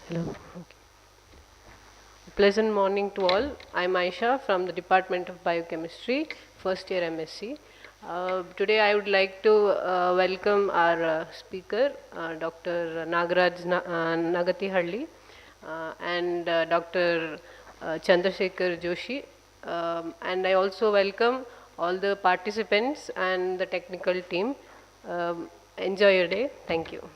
Hello. Okay. Pleasant morning to all. I'm Aisha from the Department of Biochemistry, first year MSc. Today I would like to welcome our speaker, Dr. Nagati Halli, and Dr. Chandrasekhar Joshi. And I also welcome all the participants and the technical team. Enjoy your day. Thank you.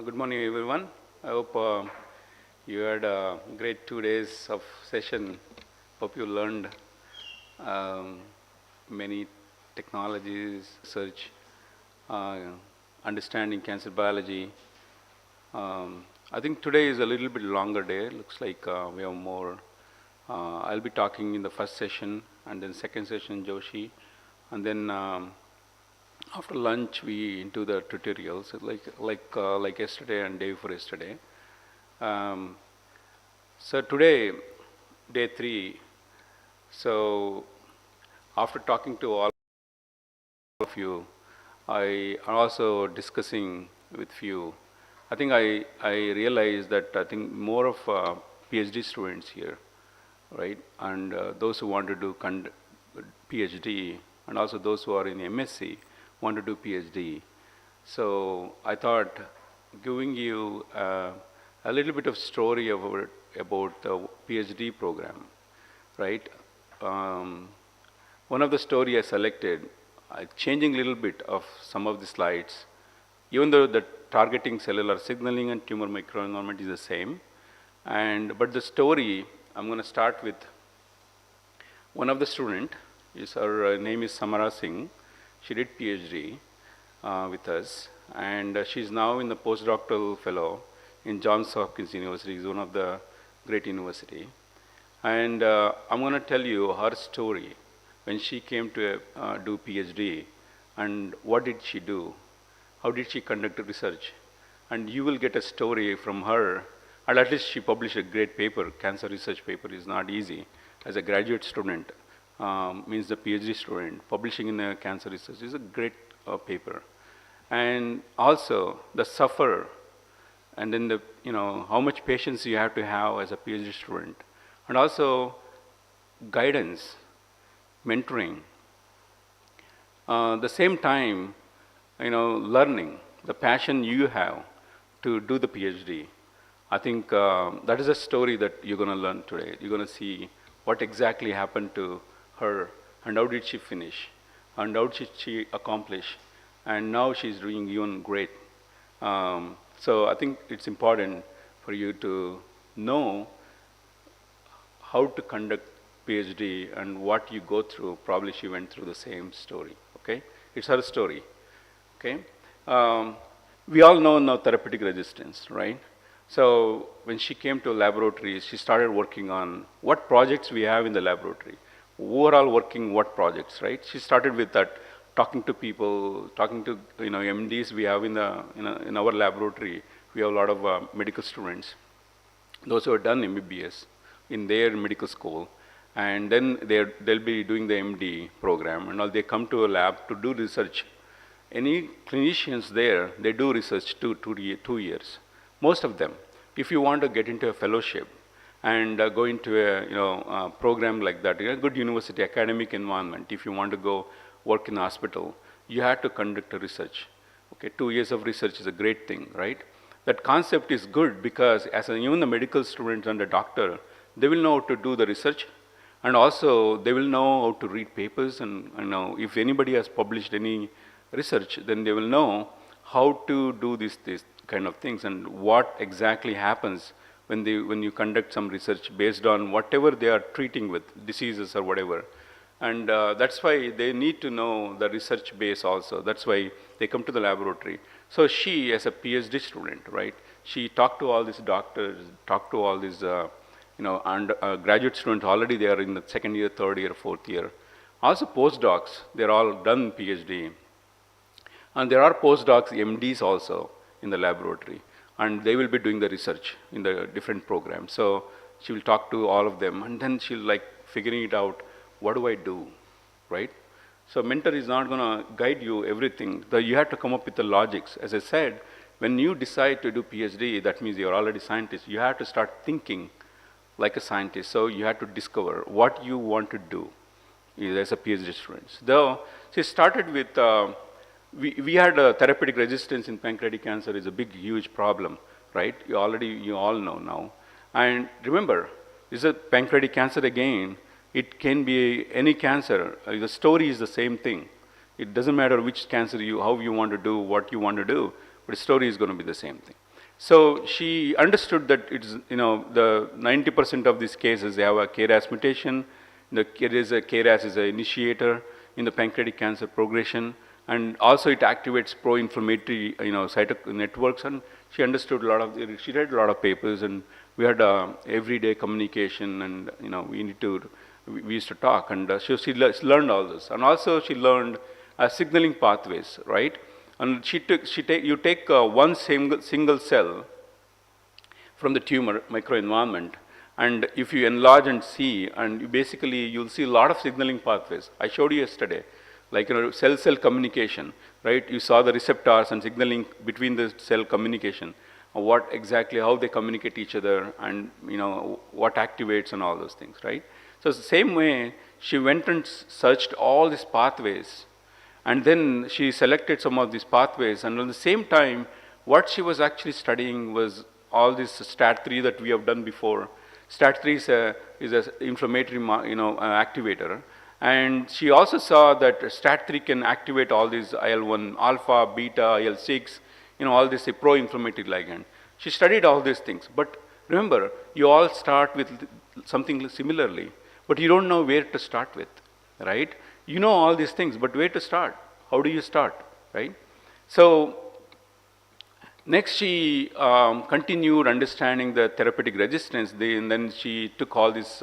Good morning, everyone. I hope you had a great 2 days of session. Hope you learned many technologies, research, uh, understanding cancer biology. I think today is a little bit longer day. Looks like we have more. I'll be talking in the first session, and then second session Joshi, and then after lunch we into the tutorials like yesterday and day before yesterday. Um, so today, day 3. So after talking to all of you, I am also discussing with you. I think I realized that I think more of PhD students here, right? And those who want to do PhD, and also those who are in MSc want to do PhD. So I thought giving you a little bit of story about the PhD program, right? Um, One of the story I selected, changing a little bit of some of the slides, even though the targeting cellular signaling and tumor microenvironment is the same, but the story I'm going to start with one of the student. Her name is Samara Singh. She did PhD with us, and she's now in the postdoctoral fellow in Johns Hopkins University. It's one of the great university. And I'm going to tell you her story when she came to do PhD, and what did she do, how did she conduct research, and you will get a story from her. And at least she published a great paper. Cancer research paper is not easy. As a graduate student, means the PhD student, publishing in a cancer research is a great paper. And also the suffer, and then the, how much patience you have to have as a PhD student, and also guidance, mentoring. The same time, learning, the passion you have to do the PhD. I think that is a story that you're going to learn today. You're going to see what exactly happened to her, and how did she finish, and how did she accomplish, and now she's doing even great. So I think it's important for you to know how to conduct PhD and what you go through. Probably she went through the same story. Okay, it's her story. Okay, we all know now therapeutic resistance, right? So when she came to laboratories, she started working on what projects we have in the laboratory. Overall working what projects, right? She started with that, talking to people, talking to MDs we have in our laboratory. We have a lot of medical students, those who have done MBBS in their medical school, and then they'll be doing the MD program, and all they come to a lab to do research. Any clinicians there, they do research 2 years. Most of them. If you want to get into a fellowship and go into a program like that, in a good university, academic environment, if you want to go work in a hospital, you have to conduct a research. Okay, 2 years of research is a great thing, right? That concept is good because even the medical students and the doctor, they will know how to do the research, and also they will know how to read papers, and if anybody has published any research, then they will know how to do this kind of things, and what exactly happens when you conduct some research based on whatever they are treating with, diseases or whatever. And that's why they need to know the research base also. That's why they come to the laboratory. So she, as a PhD student, right, she talked to all these doctors, talked to all these, and graduate students. Already they are in the second year, third year, fourth year. Also postdocs, they're all done PhD. And there are postdocs, MDs also in the laboratory. And they will be doing the research in the different programs. So she will talk to all of them, and then she'll like figuring it out, what do I do, right? So mentor is not going to guide you everything. You have to come up with the logics. As I said, when you decide to do PhD, that means you're already scientist. You have to start thinking like a scientist. So you have to discover what you want to do as a PhD student. Though she started with, we had a therapeutic resistance in pancreatic cancer is a big, huge problem, right? You all know now. And remember, this is a pancreatic cancer again. It can be any cancer. The story is the same thing. It doesn't matter which cancer how you want to do, what you want to do, but the story is going to be the same thing. So she understood that it's, the 90% of these cases, they have a KRAS mutation. KRAS is an initiator in the pancreatic cancer progression, and also it activates pro-inflammatory, networks. And she understood she read a lot of papers, and we had everyday communication, and we used to talk, and she learned all this. And also she learned signaling pathways, right? And you take one single cell from the tumor microenvironment, and if you enlarge and see, and you'll see a lot of signaling pathways. I showed you yesterday, like cell-cell communication, right? You saw the receptors and signaling between the cell communication, how they communicate each other, and what activates and all those things, right? So the same way, she went and searched all these pathways, and then she selected some of these pathways, and at the same time, what she was actually studying was all this STAT3 that we have done before. STAT3 is an inflammatory activator, and she also saw that STAT3 can activate all these IL-1 alpha, beta, IL-6, all this pro-inflammatory ligand. She studied all these things, but remember, you all start with something similarly, but you don't know where to start with, right? You know all these things, but where to start? How do you start, right? So next she continued understanding the therapeutic resistance, and then she took all this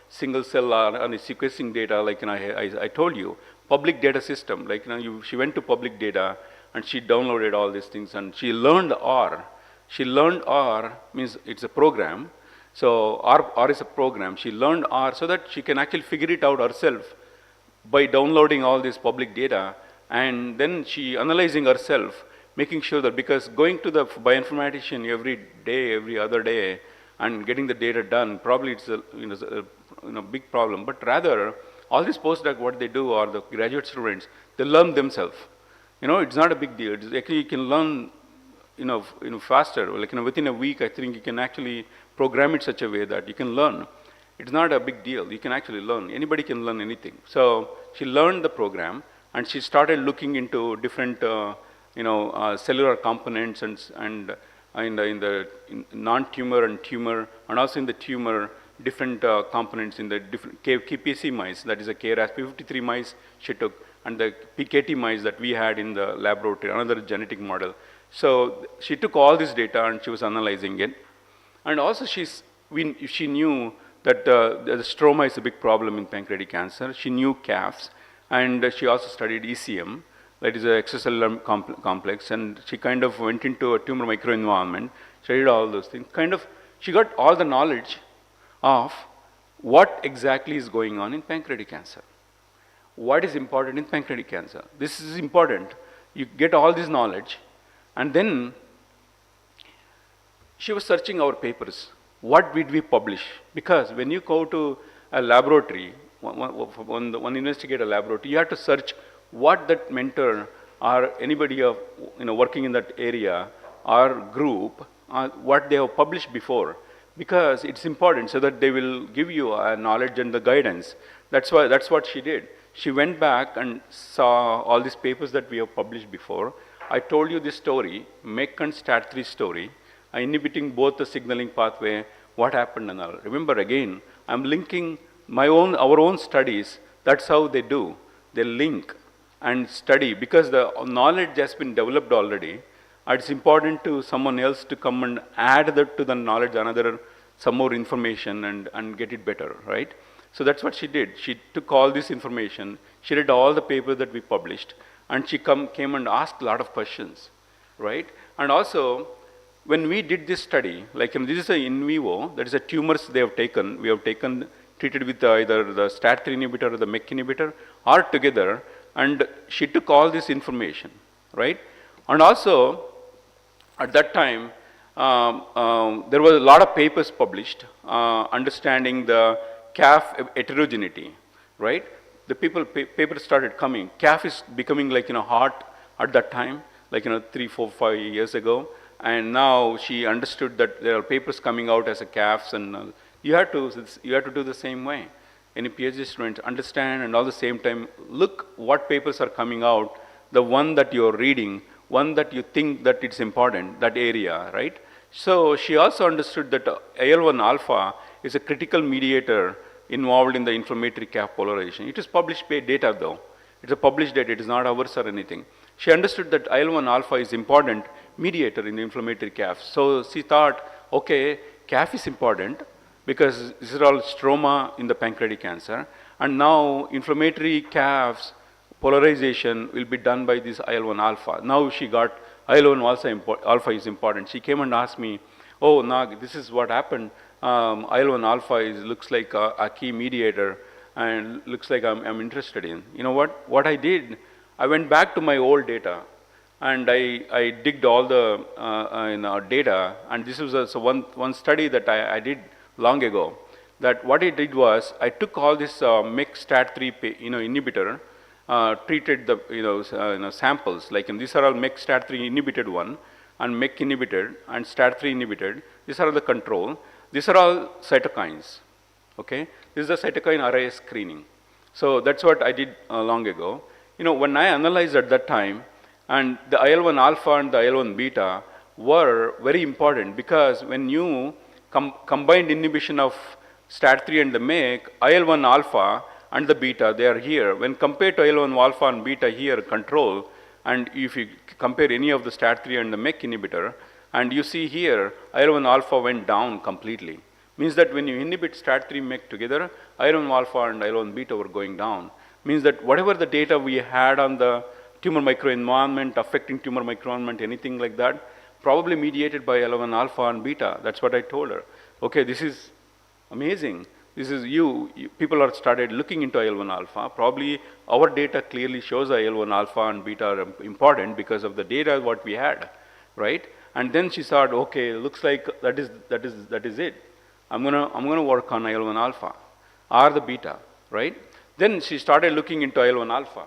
single cell RNA sequencing data, like I told you, public data system, like she went to public data, and she downloaded all these things, and she learned R. She learned R means it's a program. So R is a program. She learned R so that she can actually figure it out herself by downloading all this public data, and then she analyzing herself, making sure that, because going to the bioinformatician every day, every other day, and getting the data done, probably it's a big problem. But rather, all these postdocs, what they do, or the graduate students, they learn themselves. It's not a big deal. It's actually, you can learn faster. Like within a week, I think you can actually program it such a way that you can learn. It's not a big deal. You can actually learn. Anybody can learn anything. So she learned the program, and she started looking into different cellular components and in the non-tumor and tumor, and also in the tumor, different components in the different KPC mice, that is a KRAS P53 mice she took, and the PKT mice that we had in the laboratory, another genetic model. So she took all this data and she was analyzing it. And also she knew that the stroma is a big problem in pancreatic cancer. She knew CAFs, and she also studied ECM, that is an extracellular complex, and she kind of went into a tumor microenvironment, studied all those things. She got all the knowledge of what exactly is going on in pancreatic cancer. What is important in pancreatic cancer? This is important. You get all this knowledge, and then she was searching our papers. What did we publish? Because when you go to a laboratory, one investigator laboratory, you have to search what that mentor or anybody working in that area or group, what they have published before, because it's important so that they will give you knowledge and the guidance. That's what she did. She went back and saw all these papers that we have published before, I told you this story, MEK and STAT3 story, inhibiting both the signaling pathway, what happened and all. Remember again, I'm linking our own studies, that's how they do. They link and study because the knowledge has been developed already. It's important to someone else to come and add that to the knowledge, some more information and get it better, right? So that's what she did. She took all this information, she read all the papers that we published, and she came and asked a lot of questions, right? And also, when we did this study, like this is a in vivo, that is a tumors they have taken, treated with either the STAT3 inhibitor or the MEK inhibitor, or together, and she took all this information, right? And also, at that time, there was a lot of papers published understanding the calf heterogeneity, right? The papers started coming. Calf is becoming like hot at that time, like 3, 4, 5 years ago, and now she understood that there are papers coming out as a calves, and you have to do the same way. Any PhD student understand, and all the same time look what papers are coming out, the one that you are reading, one that you think that it's important, that area, right? So she also understood that IL-1 alpha is a critical mediator involved in the inflammatory calf polarization. It is published data though. It's a published data, it is not ours or anything. She understood that IL-1 alpha is important mediator in the inflammatory calf. So she thought, okay, calf is important because this is all stroma in the pancreatic cancer, and now inflammatory calves polarization will be done by this IL-1 alpha. Now she got IL-1 alpha is important. She came and asked me, oh, Nag, this is what happened. IL-1 alpha looks like a key mediator, and looks like I'm interested in. You know what I did? I went back to my old data, and I digged all the data, and this was one study that I did long ago. That what I did was I took all this MEK STAT3 inhibitor, treated the samples, like these are all MEK STAT3 inhibited one, and MEK inhibited and STAT3 inhibited. These are the control. These are all cytokines. Okay, this is the cytokine array screening. So that's what I did long ago. When I analyzed at that time, and the IL-1 alpha and the IL-1 beta were very important because when you combined inhibition of STAT3 and the MEK, IL-1 alpha and the beta, they are here. When compared to IL-1 alpha and beta here, control, and if you compare any of the STAT3 and the MEK inhibitor, and you see here, IL-1 alpha went down completely. Means that when you inhibit STAT3 MEK together, IL-1 alpha and IL-1 beta were going down. Means that whatever the data we had on the tumor microenvironment, affecting tumor microenvironment, anything like that, probably mediated by IL-1 alpha and beta. That's what I told her. Okay, this is amazing. This is people are started looking into IL-1 alpha. Probably our data clearly shows IL-1 alpha and beta are important because of the data what we had, right? And then she thought, okay, looks like that is it. I'm gonna work on IL-1 alpha or the beta, right? Then she started looking into IL-1 alpha,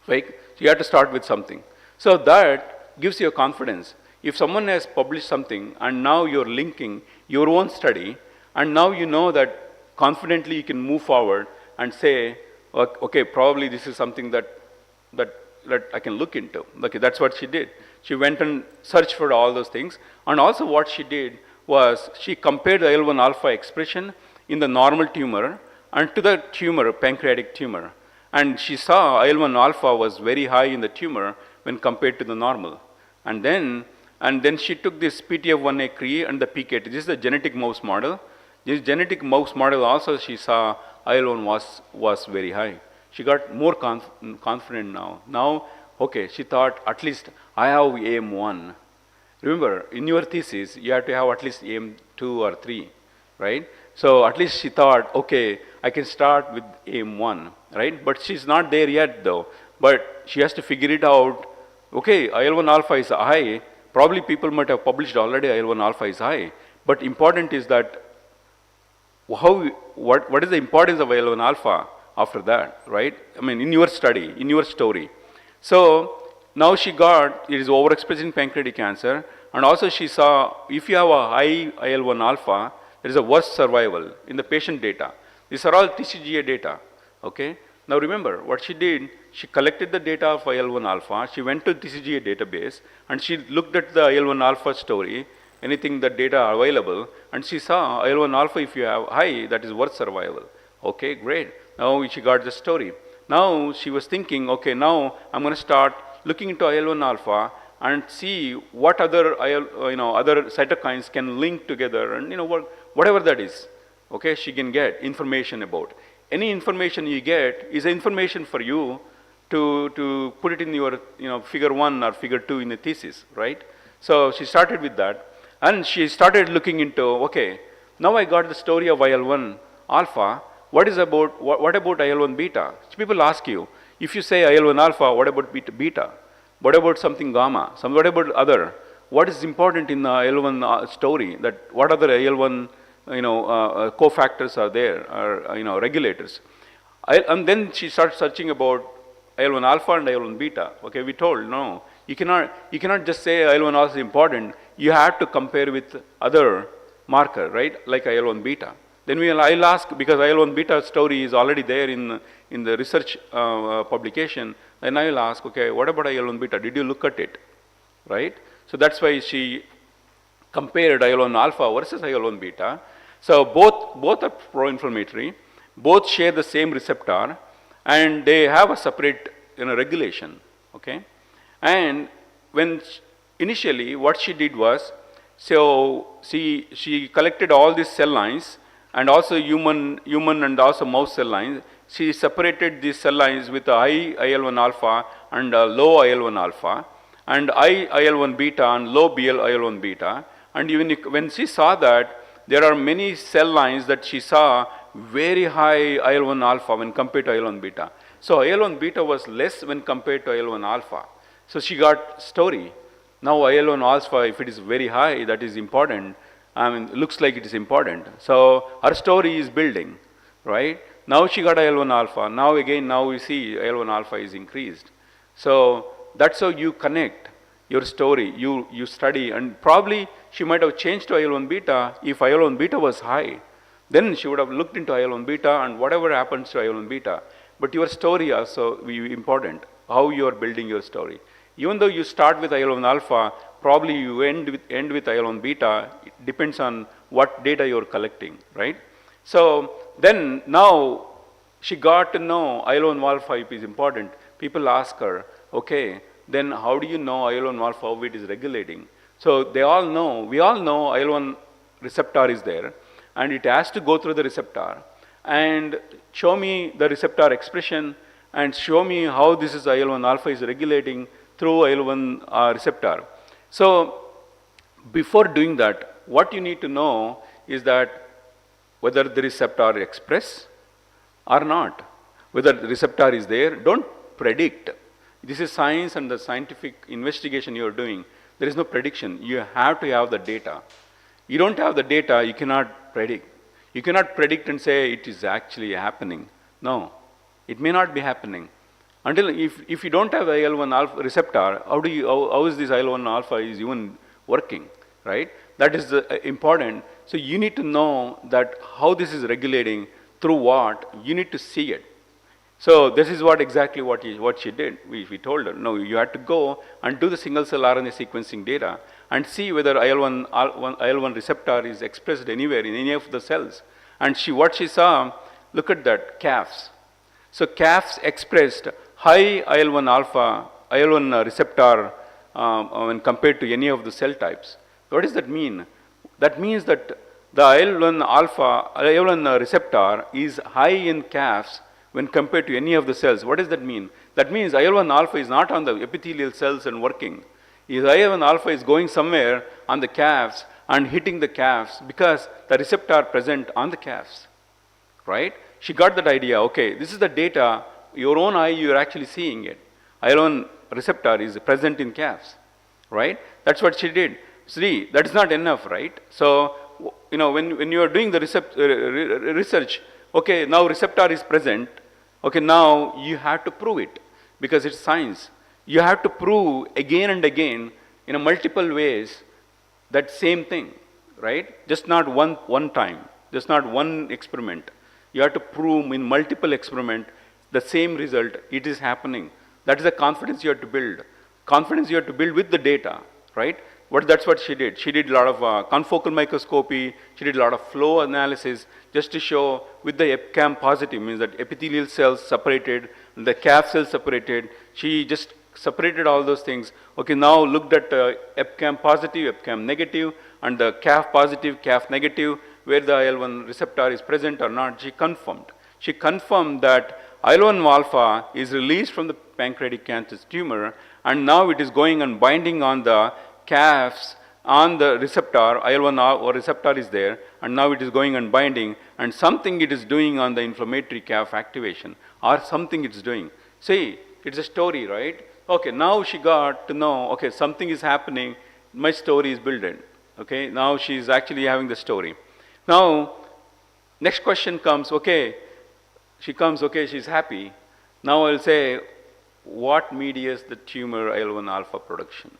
right? So you have to start with something. So that gives you a confidence. If someone has published something and now you're linking your own study, and now you know that confidently you can move forward and say, okay, probably this is something that I can look into. Okay, that's what she did. She went and searched for all those things. And also what she did was she compared the IL-1 alpha expression in the normal tumor and to the tumor, pancreatic tumor. And she saw IL-1 alpha was very high in the tumor when compared to the normal. And then she took this PTF1A Cree and the PKT. This is the genetic mouse model. This genetic mouse model also she saw IL-1 was very high. She got more confident now. Now, okay, she thought at least I have AM1. Remember, in your thesis, you have to have at least AM2 or 3, right? So at least she thought, okay, I can start with AM1, right? But she's not there yet though. But she has to figure it out. Okay, IL-1 alpha is high. Probably people might have published already IL-1 alpha is high. But important is that what is the importance of IL-1 alpha after that, right? I mean, in your study, in your story. So now she got, it is overexpressed in pancreatic cancer, and also she saw if you have a high IL-1 alpha, there is a worse survival in the patient data. These are all TCGA data, okay? Now remember, what she did, she collected the data of IL-1 alpha, she went to TCGA database, and she looked at the IL-1 alpha story, anything that data are available, and she saw IL-1 alpha, if you have high, that is worth survival. Okay, great. Now she got the story. Now she was thinking, okay, now I'm going to start looking into IL-1 alpha and see what other other cytokines can link together, and whatever that is. Okay, she can get information about. Any information you get is information for you to put it in your figure 1 or figure 2 in the thesis, right? So she started with that, and she started looking into, okay, now I got the story of IL-1 alpha. What about IL-1 beta? So people ask you, if you say IL-1 alpha, what about beta? What about something gamma? What about other? What is important in the IL-1 story? That what other IL-1 cofactors are there, or regulators? And then she starts searching about IL-1 alpha and IL-1 beta. Okay, we told no, you cannot just say IL-1 alpha is important. You have to compare with other marker, right? Like IL-1 beta. Then I'll ask, because IL-1 beta story is already there in the research publication. Then I'll ask, okay, what about IL-1 beta? Did you look at it, right? So that's why she compared IL-1 alpha versus IL-1 beta. So both are pro-inflammatory, both share the same receptor, and they have a separate regulation. Okay, and initially what she did was, so she collected all these cell lines, and also human and also mouse cell lines. She separated these cell lines with high IL-1 alpha and low IL-1 alpha, and high IL-1 beta and low IL-1 beta. And even when she saw that, there are many cell lines that she saw very high IL-1 alpha when compared to IL-1 beta. So IL-1 beta was less when compared to IL-1 alpha. So she got story. Now IL-1 alpha, if it is very high, that is important. I mean, looks like it is important. So her story is building, right? Now she got IL-1 alpha. Now we see IL-1 alpha is increased. So that's how you connect your story. You study, and probably she might have changed to IL-1 beta if IL-1 beta was high. Then she would have looked into IL-1 beta and whatever happens to IL-1 beta. But your story also will be important, how you are building your story. Even though you start with IL-1 alpha, probably you end with IL-1 beta. It depends on what data you are collecting, right? So then now she got to know IL-1 alpha is important. People ask her, okay, then how do you know IL-1 alpha, how it is regulating? So we all know IL-1 receptor is there, and it has to go through the receptor and show me the receptor expression and show me how this is IL-1 alpha is regulating through IL-1 receptor. So before doing that, what you need to know is that whether the receptor express or not, whether the receptor is there. Don't predict. This is science and the scientific investigation you are doing. There is no prediction. You have to have the data. You don't have the data, you cannot predict. You cannot predict and say it is actually happening. No, it may not be happening. Until if you don't have IL-1 alpha receptor, how is this IL-1 alpha is even working, right? That is important. So you need to know that how this is regulating through what. You need to see it. So this is exactly what she did. We told her, no, you had to go and do the single cell RNA sequencing data and see whether IL-1 receptor is expressed anywhere in any of the cells. And what she saw, look at that, CAFs. So CAFs expressed high IL-1 alpha, IL-1 receptor when compared to any of the cell types. What does that mean? That means that the IL-1 alpha, IL-1 receptor is high in CAFs when compared to any of the cells. What does that mean? That means IL-1 alpha is not on the epithelial cells and working. IL-1 alpha is going somewhere on the CAFs and hitting the CAFs because the receptor present on the CAFs, right? She got that idea. Okay, this is the data. Your own eye, you are actually seeing it. IL-1 receptor is present in CAFs, right? That's what she did. See, that's not enough, right? So, when you are doing the research, okay, now receptor is present. Okay, now you have to prove it because it's science. You have to prove again and again in multiple ways that same thing, right? Just not one time, just not one experiment. You have to prove in multiple experiment the same result, it is happening. That is the confidence you have to build. Confidence you have to build with the data, right? That's what she did. She did a lot of confocal microscopy. She did a lot of flow analysis just to show with the EpCAM positive, means that epithelial cells separated, the calf cells separated. She just separated all those things. Okay, now looked at EpCAM positive, EpCAM negative, and the calf positive, calf negative, where the IL-1 receptor is present or not. She confirmed. She confirmed that IL-1 alpha is released from the pancreatic cancer tumor, and now it is going and binding on the calves on the receptor. IL-1 receptor is there, and now it is going and binding, and something it is doing on the inflammatory calf activation, or something it's doing. See, it's a story, right? Okay, now she got to know, okay, something is happening, my story is built in. Okay, now she's actually having the story. Now, next question comes, okay, she comes, okay, she's happy. Now I'll say, what mediates the tumor IL-1 alpha production?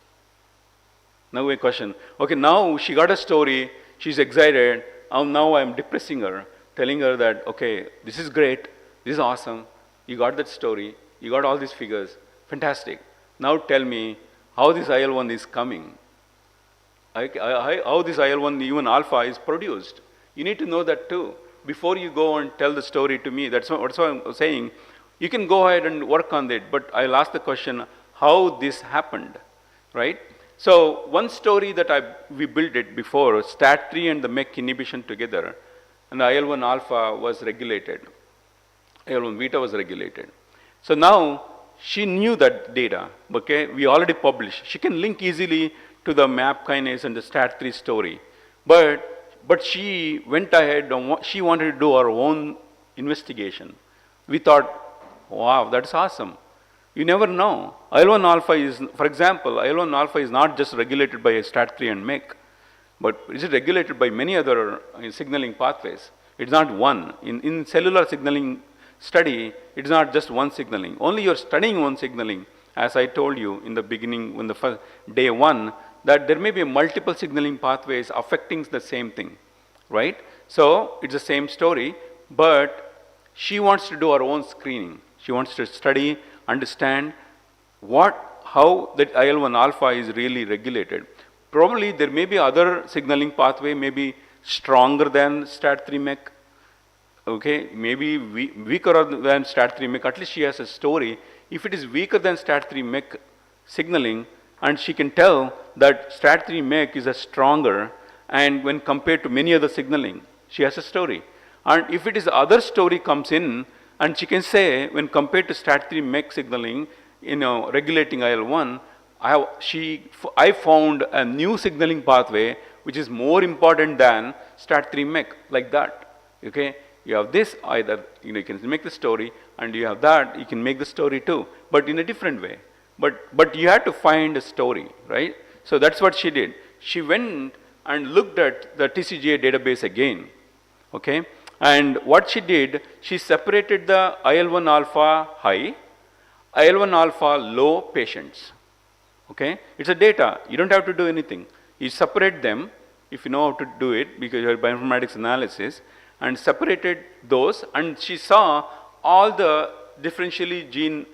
Now a question, okay, now she got a story, she's excited, now I'm depressing her, telling her that, okay, this is great, this is awesome, you got that story, you got all these figures, fantastic. Now tell me how this IL-1 is coming, how this IL-1 even alpha is produced. You need to know that too. Before you go and tell the story to me, that's what I'm saying. You can go ahead and work on it, but I'll ask the question, how this happened, right? So one story that we built it before, STAT3 and the MEK inhibition together, and the IL-1 alpha was regulated. IL-1 beta was regulated. So now she knew that data, okay? We already published. She can link easily to the MAP kinase and the STAT3 story. But she went ahead and she wanted to do her own investigation. We thought, wow, that's awesome. You never know. IL-1 alpha is, for example, IL-1 alpha is not just regulated by STAT3 and MEK, but it is regulated by many other signaling pathways. It's not one. In cellular signaling study, it's not just one signaling. Only you're studying one signaling, as I told you in the beginning, when the first day one, that there may be multiple signaling pathways affecting the same thing, right? So it's the same story, but she wants to do her own screening. She wants to study, understand how that IL-1 alpha is really regulated. Probably there may be other signaling pathway, maybe stronger than STAT3 MEK, okay, maybe weaker than STAT3 MEK. At least she has a story. If it is weaker than STAT3 MEK signaling, and she can tell that STAT3 MEK is a stronger, and when compared to many other signaling, she has a story. And if it is other story comes in, and she can say, when compared to STAT3 MEK signaling, regulating IL-1, I found a new signaling pathway which is more important than STAT3 MEK, like that. Okay, you have this either, you can make the story, and you have that, you can make the story too, but in a different way. But you have to find a story, right? So that's what she did. She went and looked at the TCGA database again, okay? And what she did, she separated the IL-1 alpha high, IL-1 alpha low patients, okay? It's a data, you don't have to do anything. You separate them, if you know how to do it, because you have bioinformatics analysis, and separated those, and she saw all the differentially gene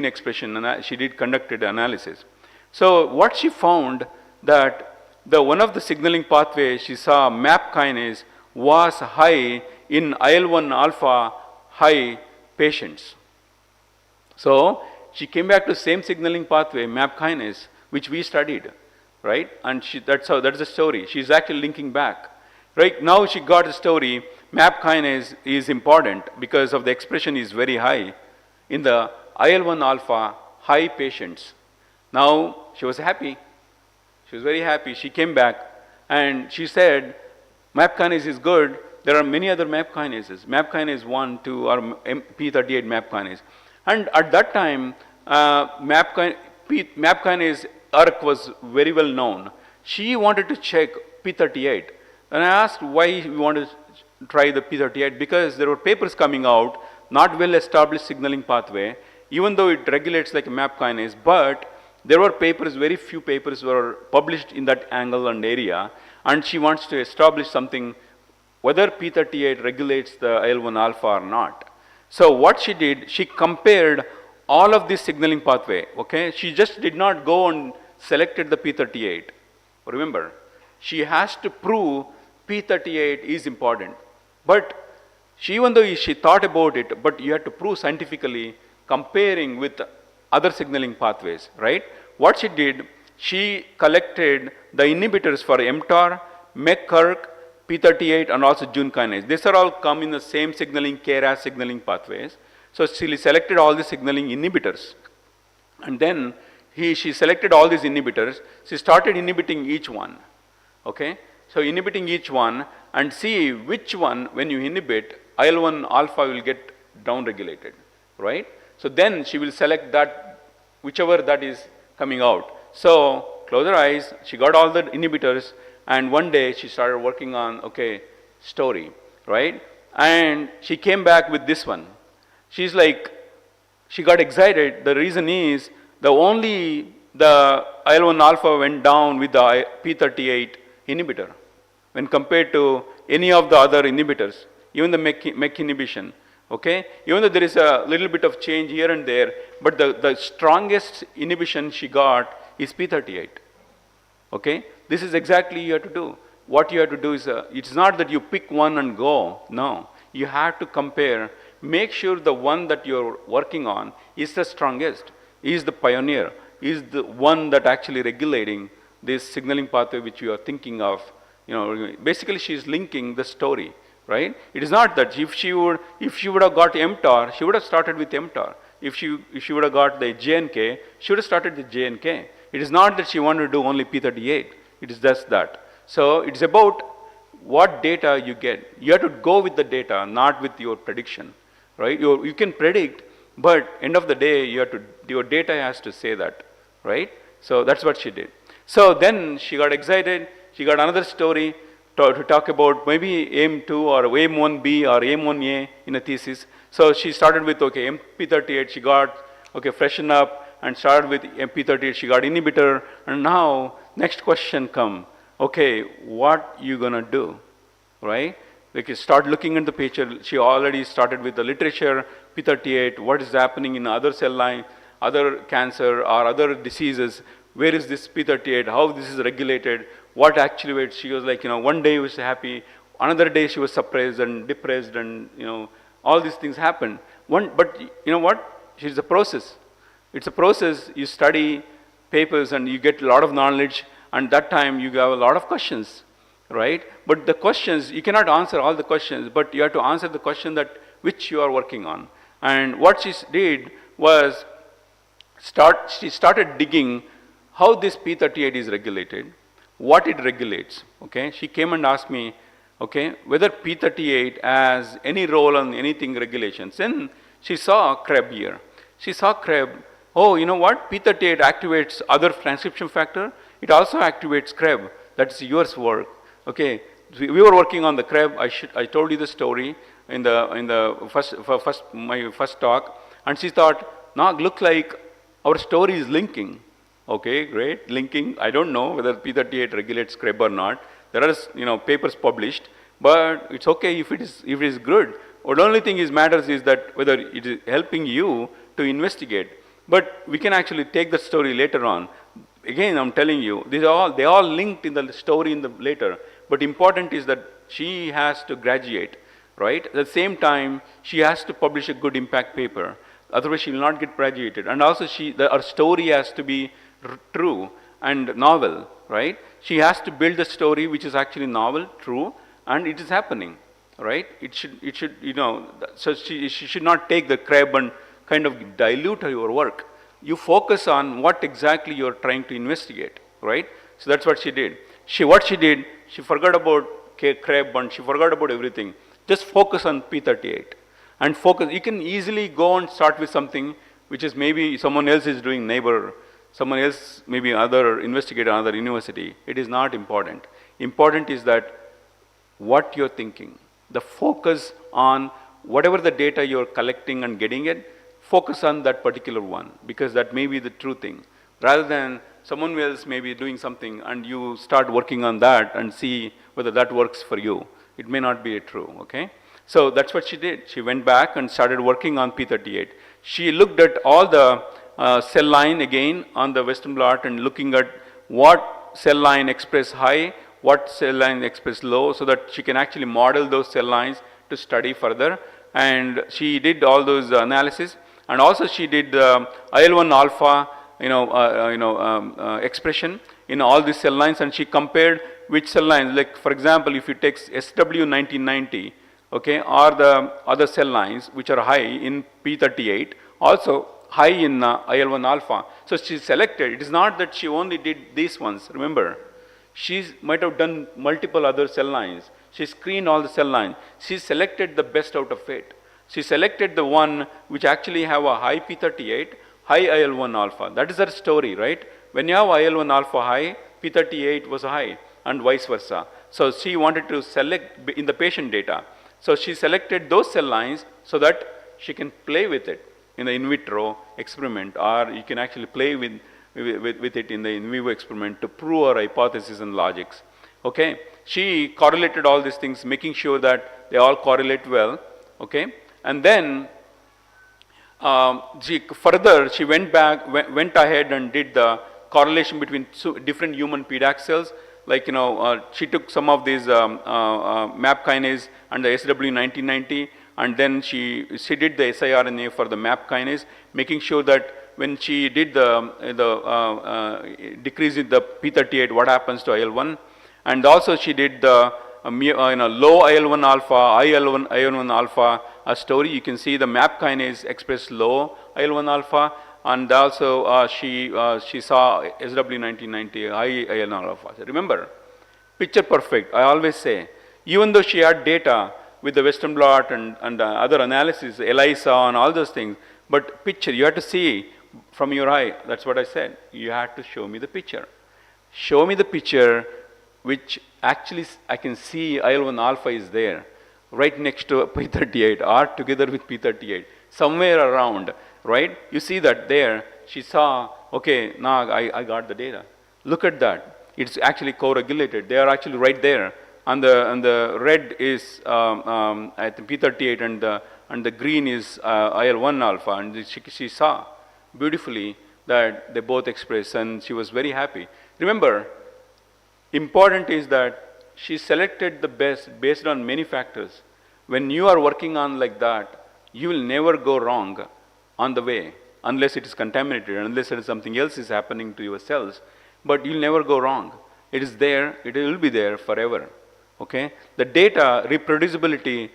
expression, and she conducted analysis. So what she found that one of the signaling pathways, she saw MAP kinase was high in IL-1 alpha high patients. So she came back to same signaling pathway, MAP kinase, which we studied, right? And that's the story. She's actually linking back. Right now she got a story, MAP kinase is important because of the expression is very high in the IL-1 alpha high patients. Now she was happy. She was very happy. She came back and she said, MAP kinase is good. There are many other MAP kinases. MAP kinase 1, 2, or P38 MAP kinase. And at that time, MAP kinase ERK was very well known. She wanted to check P38. And I asked why you want to try the P38, because there were papers coming out, not well established signaling pathway, even though it regulates like a MAP kinase, but there were papers, very few papers were published in that angle and area, and she wants to establish something, whether P38 regulates the IL-1 alpha or not. So what she did, she compared all of this signaling pathway, okay? She just did not go and selected the P38. Remember, she has to prove P38 is important. But even though she thought about it, but you have to prove scientifically comparing with other signaling pathways, right? What she did, she collected the inhibitors for mTOR, MEK-KERK, P38 and also Jun kinase. These are all come in the same signaling KRAS signaling pathways. So she selected all the signaling inhibitors. And then she selected all these inhibitors. She started inhibiting each one. Okay? So inhibiting each one and see which one, when you inhibit, IL-1 alpha will get downregulated. Right? So then she will select that, whichever that is coming out. So close her eyes, she got all the inhibitors, and one day she started working on, okay, story, right? And she came back with this one. She's like, she got excited. The reason is the IL-1 alpha went down with the P38 inhibitor when compared to any of the other inhibitors, even the MEK inhibition. Okay, even though there is a little bit of change here and there, but the strongest inhibition she got is P38. Okay, this is exactly you have to do. What you have to do is, it's not that you pick one and go. No, you have to compare. Make sure the one that you're working on is the strongest, is the pioneer, is the one that actually regulating this signaling pathway which you are thinking of. You know, basically she is linking the story. Right? It is not that if she would have got mTOR, she would have started with mTOR. If she would have got the JNK, she would have started with JNK. It is not that she wanted to do only P38. It is just that. So it's about what data you get. You have to go with the data, not with your prediction. Right? You can predict, but end of the day, your data has to say that. Right? So that's what she did. So then she got excited. She got another story to talk about maybe AIM2 or AIM1B or AIM1A in a thesis. So she started with, okay, MP38, she got, okay, freshen up and started with MP38, she got inhibitor, and now next question come, okay, what you gonna do, right? Like you start looking at the picture, she already started with the literature, P38, what is happening in other cell line, other cancer or other diseases, where is this P38, how this is regulated, what actually, she was like, one day she was happy, another day she was suppressed and depressed, and all these things happen. But you know what? It's a process. It's a process. You study papers and you get a lot of knowledge, and that time you have a lot of questions, right? But the questions, you cannot answer all the questions, but you have to answer the question that which you are working on. And what she did was she started digging how this P38 is regulated, what it regulates. Okay, she came and asked me, okay, whether P38 has any role on anything regulations. Then she saw CREB here. She saw CREB. Oh, you know what? P38 activates other transcription factor. It also activates CREB. That's yours work. Okay, we were working on the CREB. I told you the story in my first talk, and she thought, no, look like our story is linking. Okay, great, linking. I don't know whether P38 regulates CREB or not. There are papers published, but it's okay if it is good. What the only thing matters is that whether it is helping you to investigate. But we can actually take the story later on. Again, I'm telling you, they all linked in the story in the later. But important is that she has to graduate, right? At the same time, she has to publish a good impact paper. Otherwise, she will not get graduated. And also, her story has to be true and novel, right? She has to build a story which is actually novel, true, and it is happening, right? It should, so she should not take the CREB and kind of dilute your work. You focus on what exactly you're trying to investigate, right? So that's what she did. She forgot about CREB and she forgot about everything. Just focus on P38 and focus. You can easily go and start with something which is maybe someone else is doing neighbor, someone else, maybe other investigator, another university. It is not important. Important is that what you're thinking, the focus on whatever the data you're collecting and getting it, focus on that particular one, because that may be the true thing. Rather than someone else may be doing something and you start working on that and see whether that works for you. It may not be true, okay? So that's what she did. She went back and started working on P38. She looked at all the cell line again on the Western blot and looking at what cell line express high, what cell line express low, so that she can actually model those cell lines to study further. And she did all those analysis, and also she did IL-1 alpha, expression in all these cell lines, and she compared which cell lines. Like for example, if you take SW1990, okay, or the other cell lines which are high in P38, also high in IL-1 alpha. So she selected. It is not that she only did these ones. Remember, she might have done multiple other cell lines. She screened all the cell lines. She selected the best out of it. She selected the one which actually have a high P38, high IL-1 alpha. That is her story, right? When you have IL-1 alpha high, P38 was high, and vice versa. So she wanted to select in the patient data. So she selected those cell lines so that she can play with it in the in vitro experiment, or you can actually play with it in the in vivo experiment to prove her hypothesis and logics. Okay, she correlated all these things, making sure that they all correlate well. Okay, and then she went ahead and did the correlation between different human PDAC cells. Like she took some of these MAP kinase and the SW1990, and then she did the siRNA for the MAP kinase, making sure that when she did the decrease in the P38, what happens to IL-1, and also she did the low IL-1 alpha, high IL-1 alpha story. You can see the MAP kinase expressed low IL-1 alpha, and also she saw SW1990 high IL-1 alpha. So remember, picture perfect. I always say, even though she had data with the Western blot and other analysis, ELISA and all those things, but picture, you have to see from your eye. That's what I said. You have to show me the picture. Show me the picture which actually I can see IL-1 alpha is there, right next to P38 or together with P38, somewhere around, right? You see that there. She saw, okay, now I got the data. Look at that. It's actually co-regulated. They are actually right there. And the red is at P38, and the green is IL-1 alpha. And she saw beautifully that they both express, and she was very happy. Remember, important is that she selected the best based on many factors. When you are working on like that, you will never go wrong on the way, unless it is contaminated, unless there is something else is happening to your cells. But you'll never go wrong. It is there. It will be there forever. Okay? The data reproducibility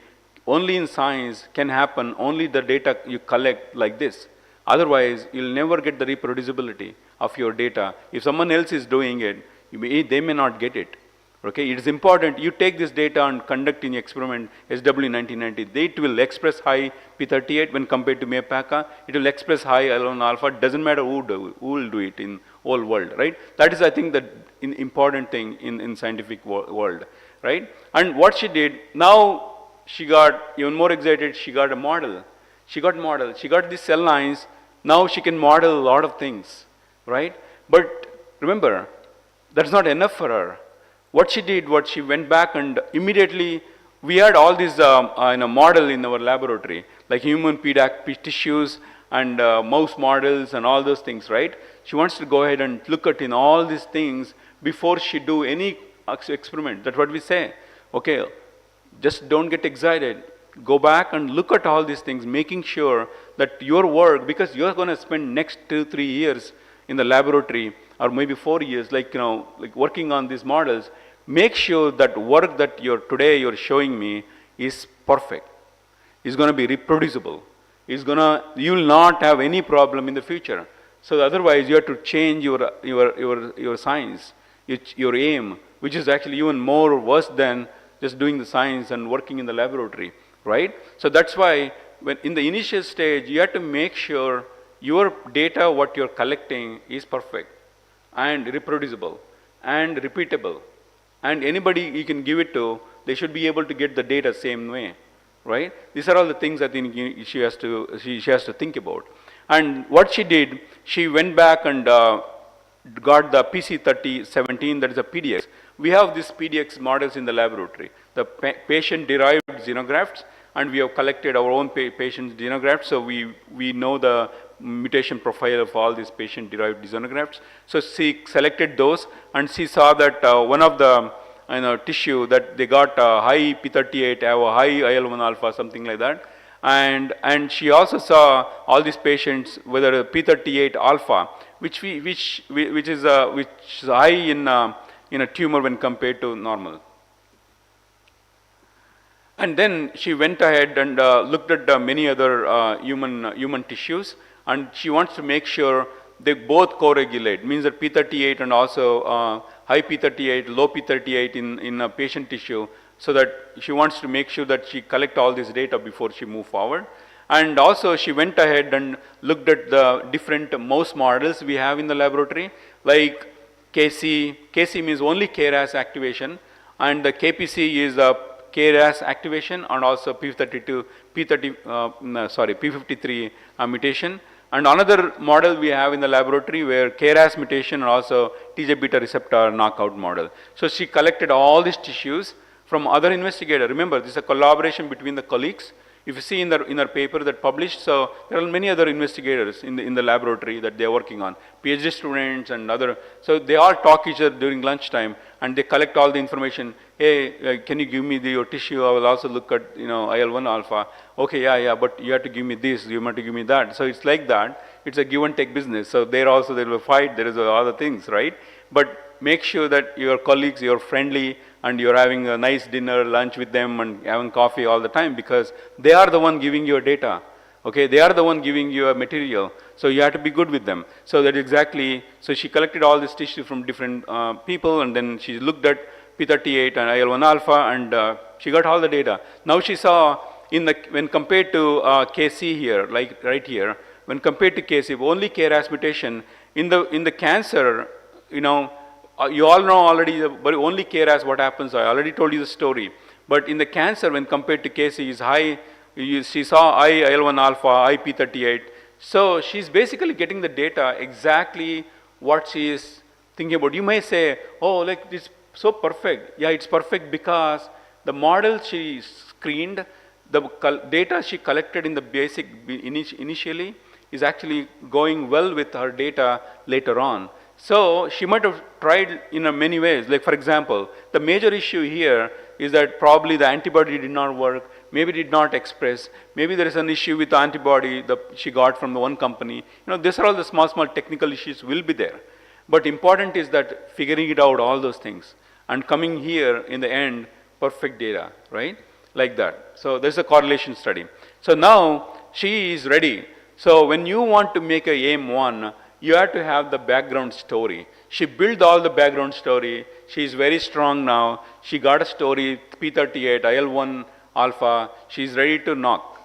only in science can happen only the data you collect like this. Otherwise, you'll never get the reproducibility of your data. If someone else is doing it, they may not get it. Okay, it is important you take this data and conduct in experiment SW1990. It will express high P38 when compared to MAPACA. It will express high IL-1 alpha. Doesn't matter who will do it in whole world, right? That is, I think, the important thing in scientific world, right? And what she did, now she got even more excited. She got a model. She got these cell lines. Now she can model a lot of things, right? But remember, that's not enough for her. What she did, she went back and immediately, we had all these model in our laboratory, like human PDAC tissues and mouse models and all those things, right? She wants to go ahead and look at in all these things before she do any experiment. That's what we say. Okay, just don't get excited. Go back and look at all these things, making sure that your work, because you're going to spend next 2-3 years in the laboratory, or maybe 4 years, like working on these models, make sure that work that you're showing me is perfect, is going to be reproducible, you will not have any problem in the future. So otherwise, you have to change your science, your aim, which is actually even more worse than just doing the science and working in the laboratory, right? So that's why when in the initial stage, you have to make sure your data, what you're collecting, is perfect and reproducible and repeatable, and anybody you can give it to, they should be able to get the data same way, right? These are all the things I think she has to think about. And what she did, she went back and got the PC3017, that is a PDX. We have these PDX models in the laboratory, the patient-derived xenografts, and we have collected our own patient xenografts, so we know the mutation profile of all these patient-derived xenografts. So she selected those, and she saw that one of the tissue that they got high P38, have a high IL-1 alpha, something like that. And she also saw all these patients whether P38 alpha, which is high in a tumor when compared to normal. And then she went ahead and looked at many other human tissues, and she wants to make sure they both co-regulate. Means that P38 and also high P38, low P38 in a patient tissue, so that she wants to make sure that she collect all this data before she move forward. And also she went ahead and looked at the different mouse models we have in the laboratory, like KC. KC means only KRAS activation, and the KPC is a KRAS activation, and also P53 mutation. And another model we have in the laboratory where KRAS mutation and also TJ beta receptor knockout model. So she collected all these tissues from other investigators. Remember, this is a collaboration between the colleagues. If you see in our paper that published, so there are many other investigators in the laboratory that they are working on, PhD students and other. So they all talk each other during lunchtime, and they collect all the information. Hey, can you give me your tissue? I will also look at IL-1 alpha. Okay, yeah, but you have to give me this. You have to give me that. So it's like that. It's a give and take business. So there will be fight. There is other things, right? But make sure that your colleagues, you're friendly, and you're having a nice dinner, lunch with them, and having coffee all the time, because they are the one giving you data. Okay, they are the one giving you a material, so you have to be good with them. So that exactly, so she collected all this tissue from different people, and then she looked at P38 and IL-1 alpha, and she got all the data. Now she saw when compared to KC here, like right here, when compared to KC, only KRAS mutation in the cancer, you all know already, but only KRAS what happens. I already told you the story. But in the cancer, when compared to KC, is high. She saw IL-1 alpha, IP38. So she's basically getting the data exactly what she is thinking about. You may say, oh, like it's so perfect. Yeah, it's perfect because the model she screened, the data she collected in the basic initially is actually going well with her data later on. So she might have tried in many ways. Like for example, the major issue here is that probably the antibody did not work, maybe did not express, maybe there is an issue with the antibody that she got from the one company. These are all the small technical issues will be there. But important is that figuring it out, all those things, and coming here in the end, perfect data, right? Like that. So there's a correlation study. So now she is ready. So when you want to make a AIM-1, you have to have the background story. She built all the background story. She is very strong now. She got a story, P38, IL-1 alpha. She's ready to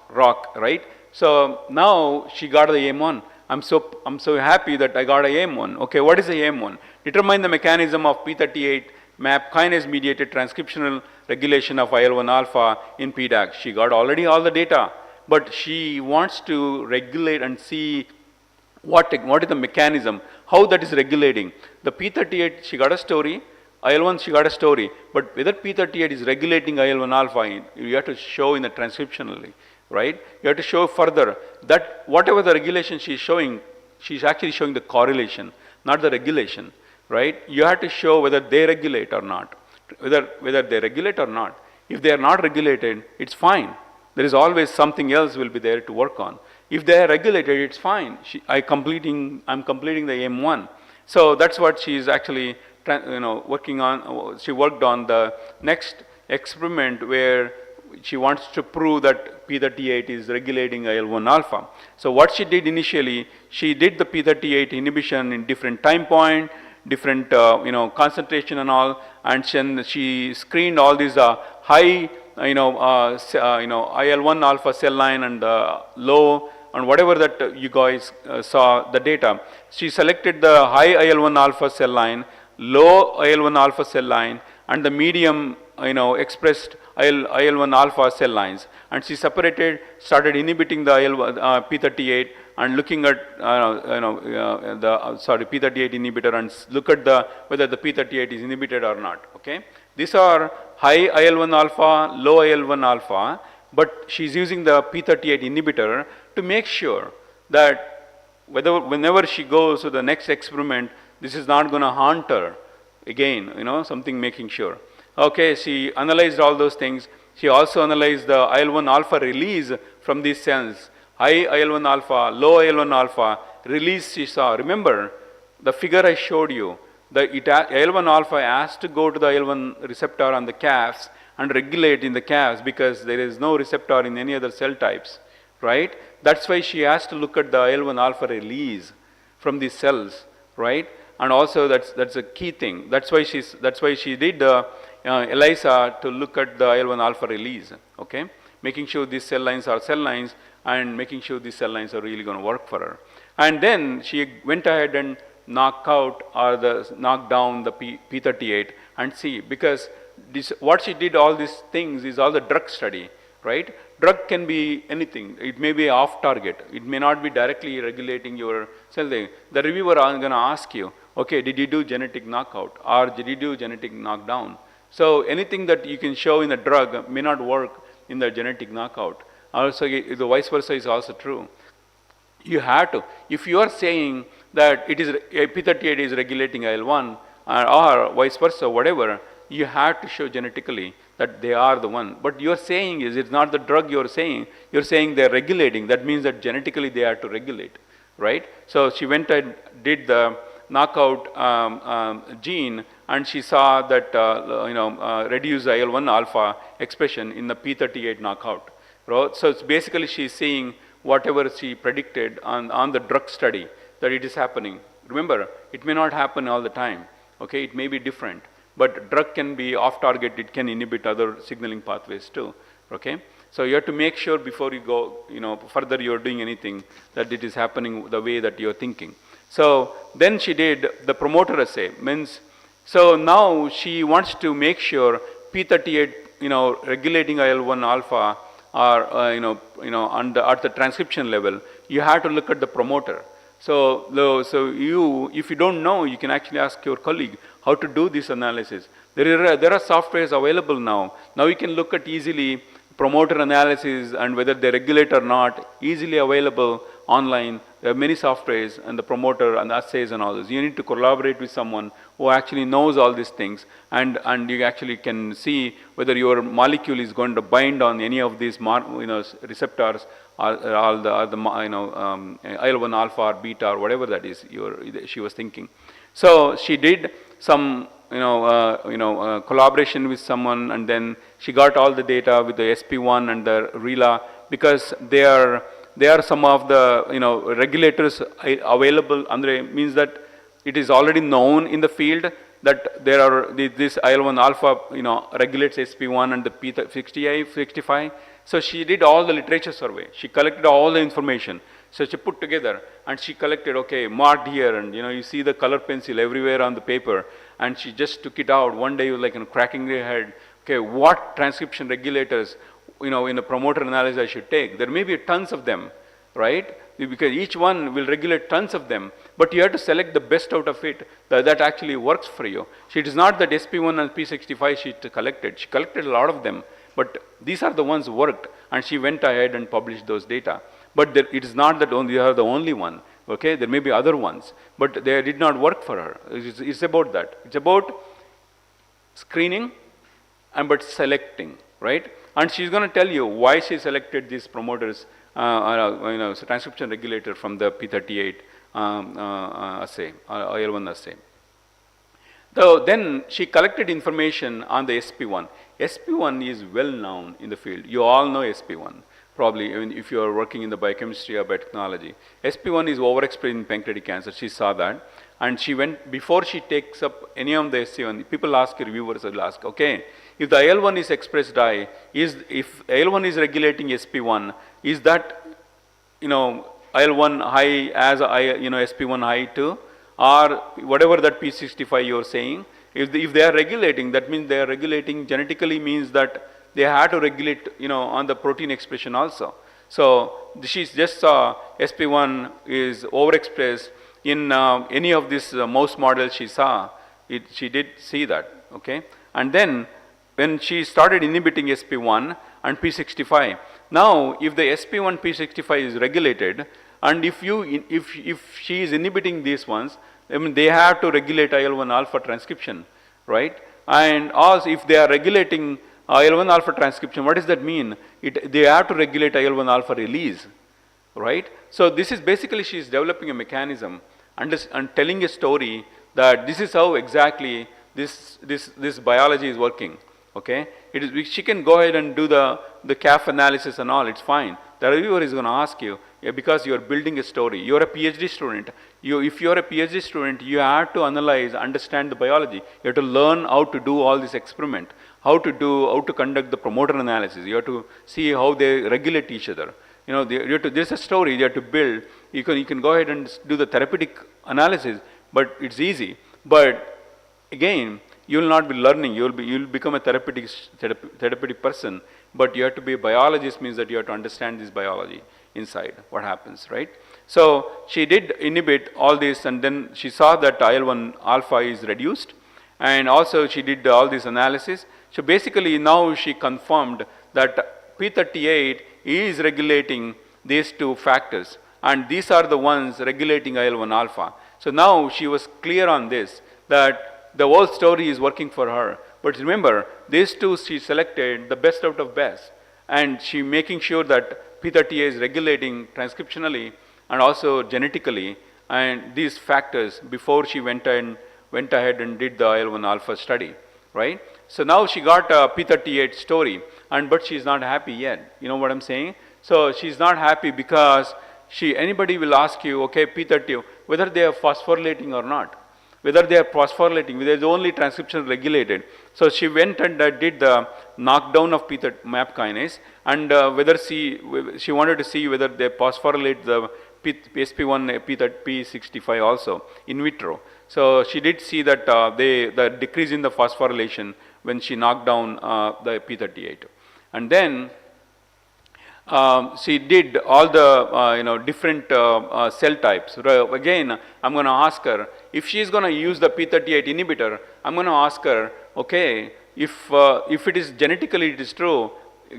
rock, right? So now she got the AIM-1. I'm so happy that I got a AIM-1. Okay, what is the AIM-1? Determine the mechanism of P38 MAP kinase mediated transcriptional regulation of IL-1 alpha in PDAC. She got already all the data, but she wants to regulate and see what is the mechanism, how that is regulating. The P38, she got a story, IL-1, she got a story, but whether P38 is regulating IL-1 alpha, you have to show in the transcriptionally, right? You have to show further that whatever the regulation she's showing, she's actually showing the correlation, not the regulation, right? You have to show whether they regulate or not, whether they regulate or not. If they are not regulated, it's fine. There is always something else will be there to work on. If they are regulated, it's fine. I'm completing the AIM-1. So that's what she is actually working on. She worked on the next experiment where she wants to prove that P38 is regulating IL-1 alpha. So what she did initially, she did the P38 inhibition in different time point, different concentration and all, and she screened all these high IL-1 alpha cell line and low, and whatever that you guys saw the data. She selected the high IL-1 alpha cell line, low IL-1 alpha cell line, and the medium expressed IL-1 alpha cell lines, and she started inhibiting the P38 and looking at P38 inhibitor and look at whether the P38 is inhibited or not. Okay, these are high IL-1 alpha, low IL-1 alpha, but she's using the p38 inhibitor to make sure that whenever she goes to the next experiment, this is not going to haunt her again, something making sure. Okay, she analyzed all those things. She also analyzed the IL-1 alpha release from these cells. High IL-1 alpha, low IL-1 alpha release she saw. Remember the figure I showed you. The IL-1 alpha has to go to the IL-1 receptor on the calves and regulate in the calves because there is no receptor in any other cell types, right? That's why she has to look at the IL-1 alpha release from these cells, right? And also that's a key thing. That's why she did ELISA to look at the IL-1 alpha release, okay? Making sure these cell lines are cell lines and making sure these cell lines are really going to work for her. And then she went ahead and knocked down the P38 and see, because what she did all these things is all the drug study, right? Drug can be anything. It may be off target. It may not be directly regulating your cell thing. The reviewer is going to ask you, okay, did you do genetic knockout or did you do genetic knockdown? So anything that you can show in a drug may not work in the genetic knockout. Also, the vice versa is also true. You have to, if you are saying that it is P38 is regulating IL-1 or vice versa, whatever, you have to show genetically that they are the one. But you're saying is it's not the drug you're saying they're regulating. That means that genetically they are to regulate, right? So she went and did the knockout gene, and she saw that reduced IL-1 alpha expression in the P38 knockout. So it's basically she's seeing whatever she predicted on the drug study that it is happening. Remember, it may not happen all the time. Okay, it may be different, but drug can be off target. It can inhibit other signaling pathways too. Okay, so you have to make sure before you go, further you're doing anything that it is happening the way that you're thinking. So then she did the promoter assay. So now she wants to make sure P38, regulating IL-1 alpha, or at the transcription level, you have to look at the promoter. So if you don't know, you can actually ask your colleague how to do this analysis. There are softwares available now. Now you can look at easily promoter analysis and whether they regulate or not, easily available online. There are many softwares and the promoter and the assays and all this. You need to collaborate with someone who actually knows all these things, and you actually can see whether your molecule is going to bind on any of these receptors or the IL-1 alpha or beta or whatever that is she was thinking. So she did some collaboration with someone, and then she got all the data with the SP1 and the RELA, because they are some of the regulators available. Andre means that it is already known in the field that there are this IL-1 alpha regulates SP1 and the P65. So she did all the literature survey. She collected all the information. So she put together and she collected, okay, marked here, and you see the color pencil everywhere on the paper, and she just took it out. One day, like cracking her head, okay, what transcription regulators in a promoter analysis I should take. There may be tons of them, right? Because each one will regulate tons of them, but you have to select the best out of it that actually works for you. It is not that SP1 and P65 she collected. She collected a lot of them, but these are the ones worked, and she went ahead and published those data. But it is not that only you are the only one. Okay, there may be other ones, but they did not work for her. It's about that. It's about screening but selecting, right? And she's going to tell you why she selected these promoters, transcription regulator from the P38 assay, IL-1 assay. So then she collected information on the SP1. SP1 is well known in the field. You all know SP1. Probably, if you are working in the biochemistry or biotechnology. SP1 is overexpressed in pancreatic cancer. She saw that. And she went, before she takes up any of the SP1, people ask, reviewers will ask, okay, if the IL-1 is expressed high, if IL-1 is regulating SP1, is that, IL-1 high as SP1 high too? Or whatever that P65 you're saying, if they are regulating, that means they are regulating genetically, means that they have to regulate, on the protein expression also. So she just saw SP1 is overexpressed in any of these mouse models she saw. She did see that, okay? And then when she started inhibiting SP1, and P65. Now, if the SP1 P65 is regulated, and if she is inhibiting these ones, I mean, they have to regulate IL-1 alpha transcription, right? And also, if they are regulating IL-1 alpha transcription, what does that mean? They have to regulate IL-1 alpha release, right? So this is basically, she is developing a mechanism and telling a story that this is how exactly this biology is working. Okay, she can go ahead and do the CAF analysis and all. It's fine. The reviewer is going to ask you, yeah, because you are building a story. You are a PhD student. If you are a PhD student, you have to analyze, understand the biology. You have to learn how to do all this experiment, how to conduct the promoter analysis. You have to see how they regulate each other. You know, there's a story you have to build. You can go ahead and do the therapeutic analysis, but it's easy. But again, you will not be learning. You will become a therapeutic person. But you have to be a biologist, means that you have to understand this biology inside what happens, right? So she did inhibit all this, and then she saw that IL-1 alpha is reduced, and also she did all this analysis. So basically, now she confirmed that P38 is regulating these two factors, and these are the ones regulating IL-1 alpha. So now she was clear on this, that the whole story is working for her. But remember, these two she selected the best out of best, and she making sure that P38 is regulating transcriptionally and also genetically, and these factors before she went ahead and did the IL-1 alpha study, right? So now she got a P38 story, but she's not happy yet. You know what I'm saying? So she's not happy because anybody will ask you, okay, P30, whether they are phosphorylating or not, whether they are phosphorylating, whether it's only transcription regulated. So she went and did the knockdown of MAP kinase, and whether she wanted to see whether they phosphorylate the SP1, P65 also in vitro. So she did see that the decrease in the phosphorylation when she knocked down the P38. And then she did all the different cell types. Again, I'm going to ask her, if she is going to use the P38 inhibitor, I'm going to ask her, okay, if it is genetically it is true,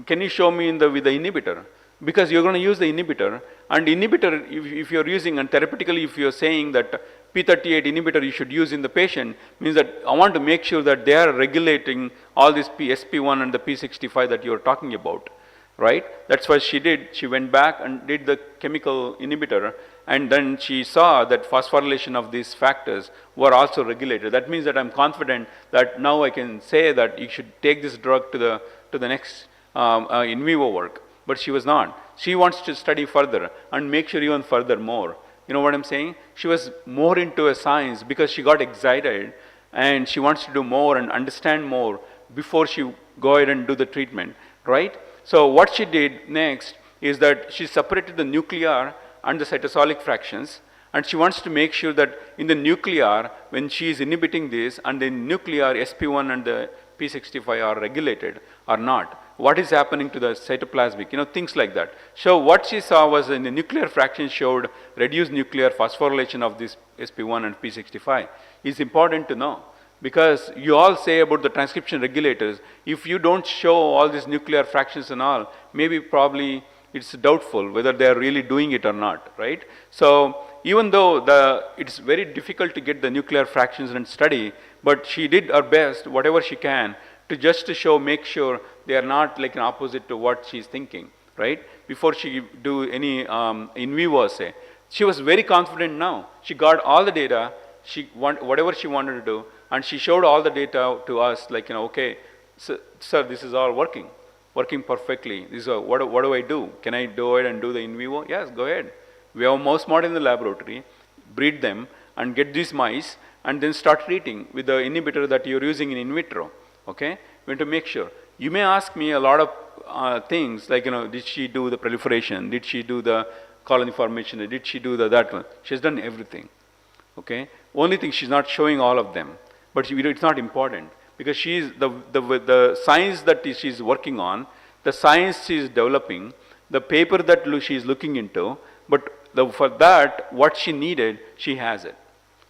can you show me with the inhibitor? Because you're going to use the inhibitor, and inhibitor, if you're using, and therapeutically if you're saying that P38 inhibitor you should use in the patient, means that I want to make sure that they are regulating all this SP1 and the P65 that you're talking about, right? That's what she did. She went back and did the chemical inhibitor, and then she saw that phosphorylation of these factors were also regulated. That means that I'm confident that now I can say that you should take this drug to the next in vivo work. But she was not. She wants to study further and make sure even further more. You know what I'm saying? She was more into a science because she got excited and she wants to do more and understand more before she go ahead and do the treatment, right? So what she did next is that she separated the nuclear and the cytosolic fractions, and she wants to make sure that in the nuclear, when she is inhibiting this, and the nuclear SP1 and the P65 are regulated or not. What is happening to the cytoplasmic, things like that. So what she saw was in the nuclear fraction showed reduced nuclear phosphorylation of this SP1 and P65. It's important to know, because you all say about the transcription regulators, if you don't show all these nuclear fractions and all, maybe probably it's doubtful whether they are really doing it or not, right? So even though it's very difficult to get the nuclear fractions and study, but she did her best, whatever she can, to make sure they are not like an opposite to what she's thinking, right? Before she do any in vivo assay. She was very confident now. She got all the data, whatever she wanted to do, and she showed all the data to us, like, okay, sir, this is all working perfectly. This is what do I do? Can I go ahead and do the in vivo? Yes, go ahead. We have a mouse model in the laboratory, breed them, and get these mice, and then start treating with the inhibitor that you're using in vitro. Okay, we want to make sure. You may ask me a lot of things like, did she do the proliferation? Did she do the colony formation? Did she do that one? She's done everything. Okay, only thing she's not showing all of them, but it's not important, because she's the science that she's working on, the science she's developing, the paper that she's looking into, but for that what she needed, she has it.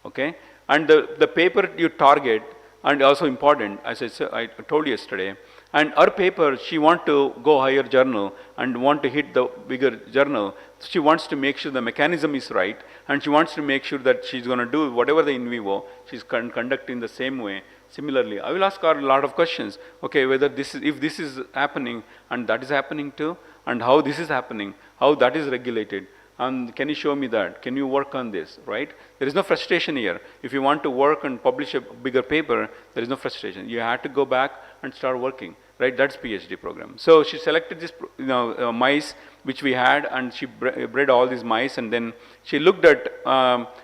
Okay, and the paper you target. And also important, as I told you yesterday, And her paper, she want to go higher journal and want to hit the bigger journal. She wants to make sure the mechanism is right, and she wants to make sure that she's going to do whatever the in vivo, she's conducting the same way. Similarly, I will ask her a lot of questions. Okay, whether this is, if this is happening and that is happening too, and how this is happening, how that is regulated. And can you show me that? Can you work on this, right? There is no frustration here. If you want to work and publish a bigger paper, there is no frustration. You have to go back and start working, right? That's PhD program. So she selected this, mice which we had, and she bred all these mice, and then she looked at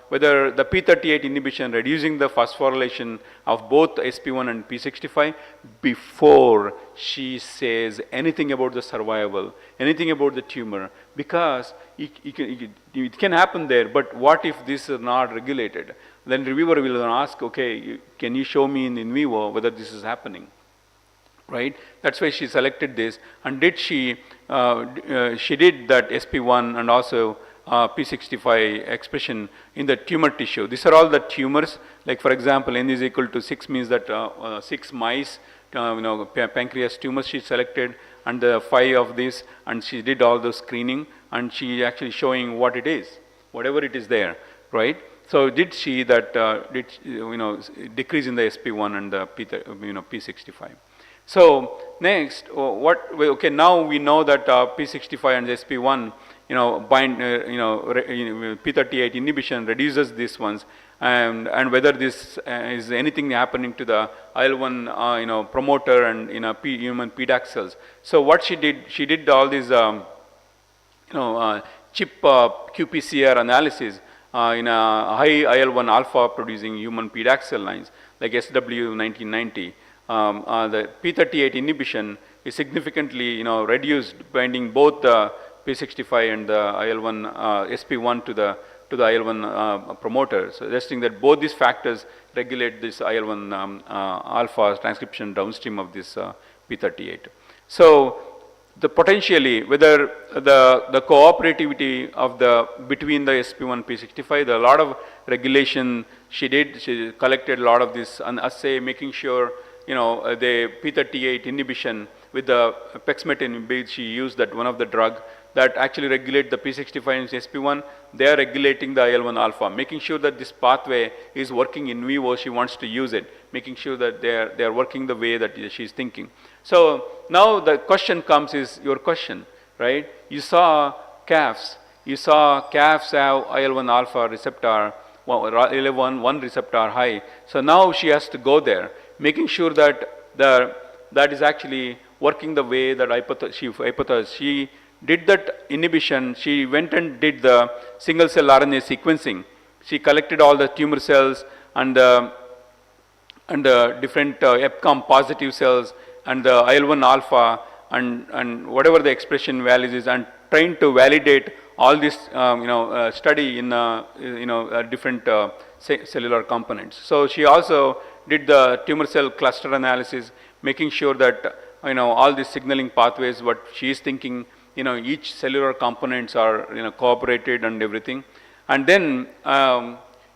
whether the P38 inhibition reducing the phosphorylation of both SP1 and P65 before she says anything about the survival, anything about the tumor, because it can happen there, but what if this is not regulated? Then reviewer will ask, okay, can you show me in vivo whether this is happening? Right? That's why she selected this. And did she did that SP1 and also P65 expression in the tumor tissue. These are all the tumors. Like for example, n is equal to 6 means that 6 mice, pancreas tumors she selected, and the 5 of these, and she did all the screening, and she actually showing what it is, whatever it is there, right? So did she that decrease in the SP1 and the P65. So next, okay, now we know that P65 and SP1, bind, P38 inhibition reduces these ones, and whether this is anything happening to the IL-1, promoter and human PDAC cells. So what she did all these, chip qPCR analysis in a high IL-1 alpha producing human PDAC cell lines like SW1990. The P38 inhibition is significantly reduced, binding both the P65 and the IL-1 SP1 to the IL-1 promoter, suggesting that both these factors regulate this IL-1 alpha transcription downstream of this P38. So the potentially whether the cooperativity of between the SP1 P65, there are a lot of regulation she did. She collected a lot of this assay, making sure the P38 inhibition with the pexmetin, she used that one of the drug that actually regulate the P65 and SP1. They are regulating the IL-1 alpha, making sure that this pathway is working in vivo. She wants to use it, making sure that they are working the way that she's thinking. So now the question comes is your question, right? You saw calves. You saw calves have IL-1 alpha receptor, IL-1 receptor high. So now she has to go there, making sure that that is actually working the way that hypothesized. She did that inhibition. She went and did the single cell RNA sequencing. She collected all the tumor cells and the different EpCAM positive cells and the IL-1 alpha and whatever the expression values is, and trying to validate all this study in different cellular components. So she also did the tumor cell cluster analysis, making sure that all these signaling pathways, what she is thinking, each cellular components are cooperated and everything. And then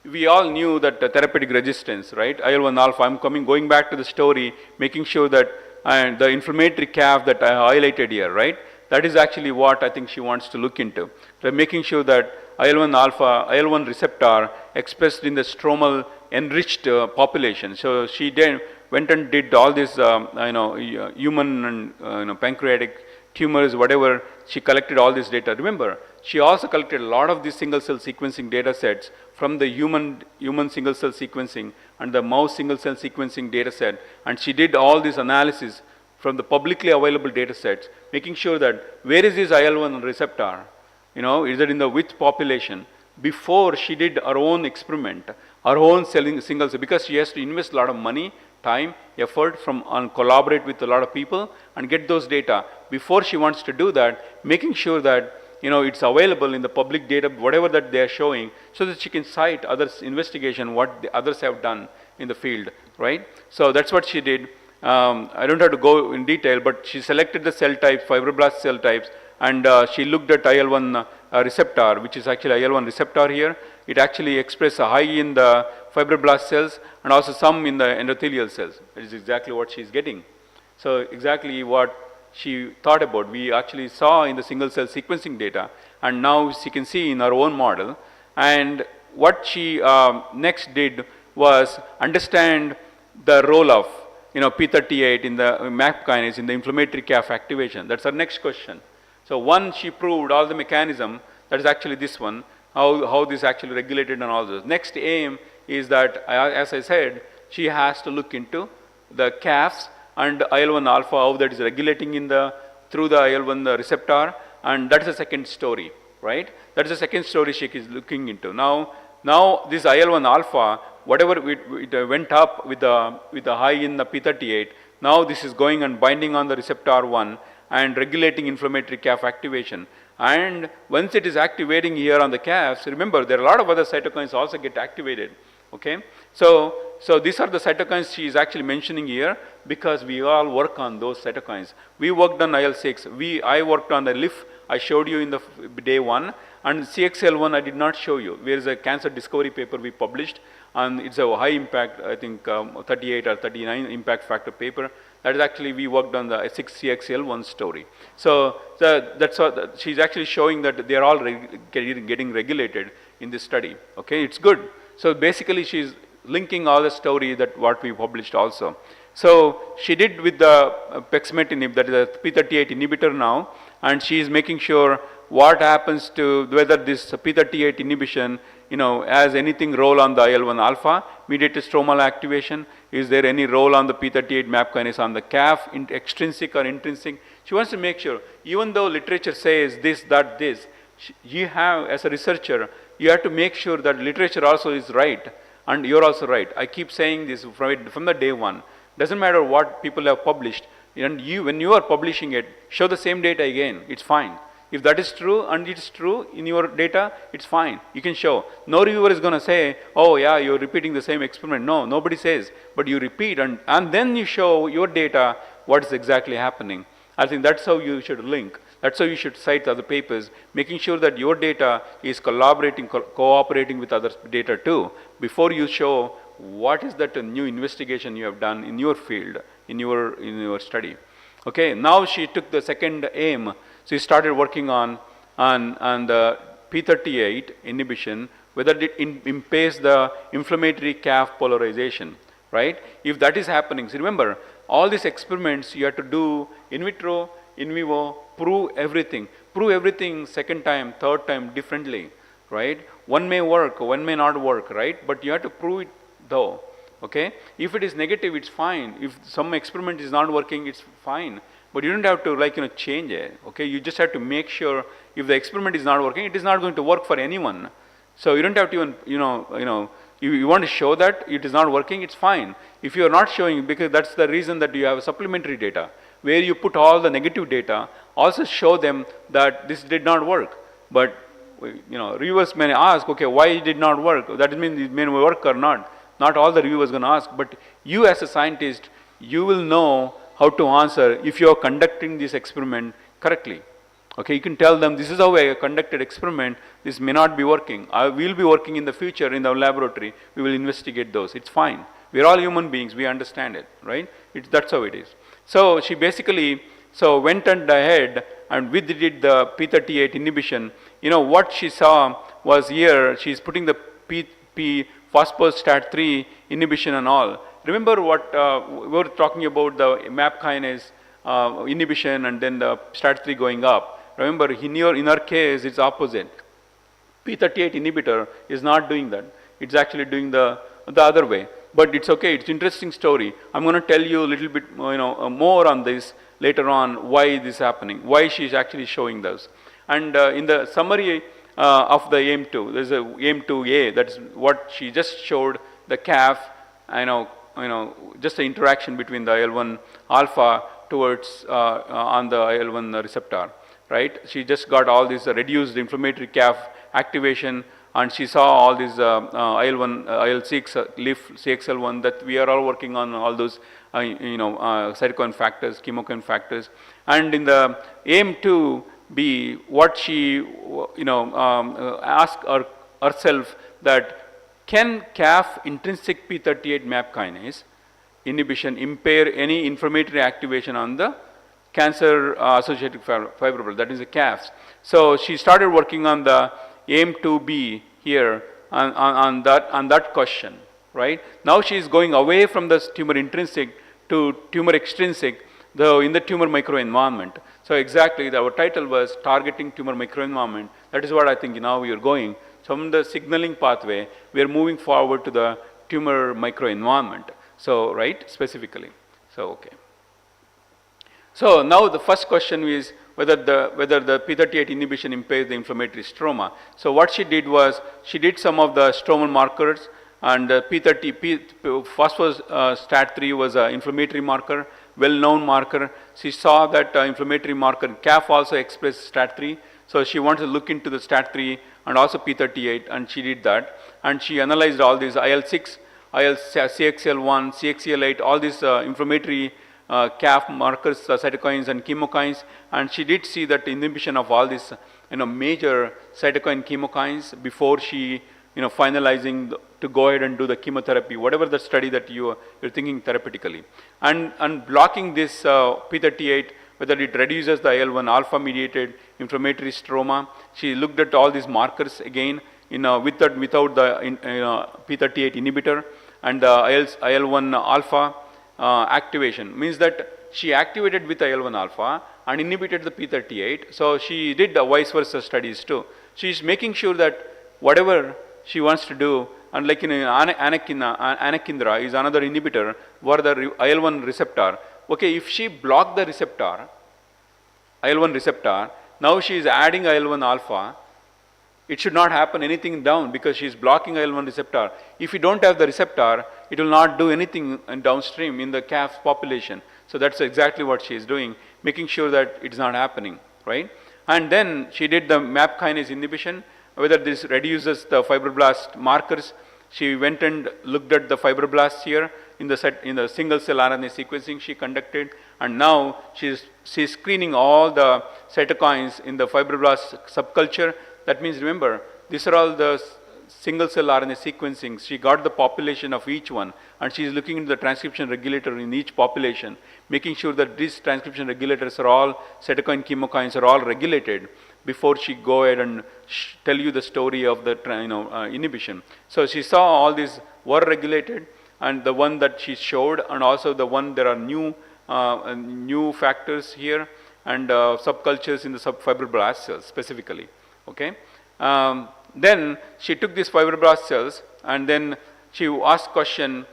we all knew that the therapeutic resistance, right? IL-1 alpha. I'm going back to the story, making sure that the inflammatory calf that I highlighted here, right? That is actually what I think she wants to look into. So making sure that IL-1 alpha, IL-1 receptor expressed in the stromal enriched population. So she then went and did all this, human and pancreatic tumors, whatever. She collected all this data. Remember, she also collected a lot of these single cell sequencing data sets from the human single cell sequencing and the mouse single cell sequencing data set, and she did all this analysis from the publicly available data sets, making sure that where is this IL-1 receptor, is it in the which population, before she did her own experiment, her own single cell, because she has to invest a lot of money, time, effort and collaborate with a lot of people and get those data. Before she wants to do that, making sure that it's available in the public data, whatever that they are showing, so that she can cite others' investigation, what the others have done in the field, right? So that's what she did. I don't have to go in detail, but she selected the cell types, fibroblast cell types, and she looked at IL-1 receptor, which is actually IL-1 receptor here. It actually expresses high in the fibroblast cells and also some in the endothelial cells. That is exactly what she is getting. So exactly what she thought about, we actually saw in the single cell sequencing data, and now she can see in our own model. And what she next did was understand the role of P38 in the MAP kinase in the inflammatory calf activation. That's our next question. So one, she proved all the mechanism. That is actually this one, how this actually regulated and all those. Next aim is that, as I said, she has to look into the calves and IL-1 alpha, how that is regulating in the through the IL-1 receptor, and that is the second story, right? That is the second story she is looking into. Now this IL-1 alpha, whatever it went up with the high in the P38, now this is going and binding on the receptor 1 and regulating inflammatory calf activation. And once it is activating here on the calves, remember there are a lot of other cytokines also get activated. Okay, so these are the cytokines she is actually mentioning here, because we all work on those cytokines. We worked on IL-6. I worked on the LIF. I showed you in the day 1, and CXL1 I did not show you. There is a cancer discovery paper we published, and it's a high impact, I think 38 or 39 impact factor paper. That is actually we worked on the 6CXL1 story. So that's what she's actually showing, that they are all getting regulated in this study. Okay, it's good. So basically she's linking all the story that what we published also. So she did with the pexmetinib, that is a P38 inhibitor now, and she is making sure what happens to whether this P38 inhibition has anything role on the IL-1 alpha mediated stromal activation. Is there any role on the P38 MAP kinase on the calf, extrinsic or intrinsic? She wants to make sure, even though literature says this, that, this, you have, as a researcher, you have to make sure that literature also is right, and you're also right. I keep saying this from the day 1. Doesn't matter what people have published, and when you are publishing it, show the same data again, it's fine. If that is true and it's true in your data, it's fine. You can show. No reviewer is going to say, oh yeah, you're repeating the same experiment. No, nobody says. But you repeat and then you show your data what is exactly happening. I think that's how you should link. That's how you should cite other papers, making sure that your data is collaborating, cooperating with other data too, before you show what is that new investigation you have done in your field, in your study. Okay, now she took the second aim. She started working on the P38 inhibition, whether it impairs the inflammatory calf polarization, right? If that is happening, so remember, all these experiments you have to do in vitro, in vivo, prove everything second time, third time differently, right? One may work, one may not work, right? But you have to prove it though, okay? If it is negative, it's fine. If some experiment is not working, it's fine. But you don't have to change it, okay? You just have to make sure if the experiment is not working, it is not going to work for anyone. So you don't have to even, you want to show that it is not working, it's fine. If you are not showing, because that's the reason that you have supplementary data, where you put all the negative data, also show them that this did not work. But reviewers may ask, okay, why it did not work? That means it may work or not. Not all the reviewers going to ask, but you as a scientist, you will know how to answer if you are conducting this experiment correctly. Okay, you can tell them this is how I conducted experiment, this may not be working. I will be working in the future in the laboratory, we will investigate those. It's fine. We are all human beings, we understand it, right? That's how it is. So she basically went and ahead and did the P38 inhibition. What she saw was here, she's putting the P phospho-STAT 3 inhibition and all. Remember what we were talking about, the MAP kinase inhibition and then the STAT3 going up. Remember, in our case, it's opposite. P38 inhibitor is not doing that. It's actually doing the other way. But it's okay. It's interesting story. I'm going to tell you a little bit more on this later on, why this is happening, why she's actually showing this. And in the summary of the AIM2, there's a AIM2A. That's what she just showed, the calf, just the interaction between the IL-1 alpha towards on the IL-1 receptor, right? She just got all this reduced inflammatory calf activation, and she saw all these IL-1, IL-6, LIF, CXL1, that we are all working on all those cytokine factors, chemokine factors. And in the AIM2B, what she asked herself that can calf intrinsic P38 MAP kinase inhibition impair any inflammatory activation on the cancer associated fibroblasts, that is the CAFs. So she started working on the AIM2B here on that question, right? Now she is going away from the tumor intrinsic to tumor extrinsic, in the tumor microenvironment. So exactly, our title was targeting tumor microenvironment. That is what I think now we are going. From the signaling pathway, we are moving forward to the tumor microenvironment. So, right, specifically. So, okay. So now the first question is whether the P38 inhibition impairs the inflammatory stroma. So what she did was, she did some of the stromal markers, and STAT3 was an inflammatory marker, well-known marker. She saw that inflammatory marker, CAF also expressed STAT3. So she wanted to look into the STAT3 and also P38, and she did that. And she analyzed all these L06, CXL1, CXL8, all these inflammatory CAF markers, cytokines and chemokines, and she did see that inhibition of all these major cytokine chemokines before she finalizing to go ahead and do the chemotherapy, whatever the study that you're thinking therapeutically, and blocking this P38, whether it reduces the IL-1 alpha mediated inflammatory stroma. She looked at all these markers again with and without the P38 inhibitor, and the IL-1 alpha activation means that she activated with IL-1 alpha and inhibited the P38. So she did the vice versa studies too. She is making sure that whatever she wants to do, and like Anakinra is another inhibitor for the IL-1 receptor. Okay, if she blocked the receptor, IL-1 receptor, now she is adding IL-1 alpha, it should not happen anything down because she is blocking IL-1 receptor. If you don't have the receptor, it will not do anything downstream in the CAF population. So that's exactly what she is doing, making sure that it's not happening, right? And then she did the MAP kinase inhibition, whether this reduces the fibroblast markers. She went and looked at the fibroblasts here in the single cell RNA sequencing she conducted, and now she's screening all the cytokines in the fibroblast subculture. That means, remember, these are all the single cell RNA sequencing. She got the population of each one, and she is looking into the transcription regulator in each population, making sure that these transcription regulators are all, cytokine chemokines are all regulated before she go ahead and tell you the story of the inhibition. So she saw all these were regulated, and the one that she showed, and also the one there are new factors here, and subcultures in the fibroblast cells specifically. Okay. Then she took these fibroblast cells, and then she asked question,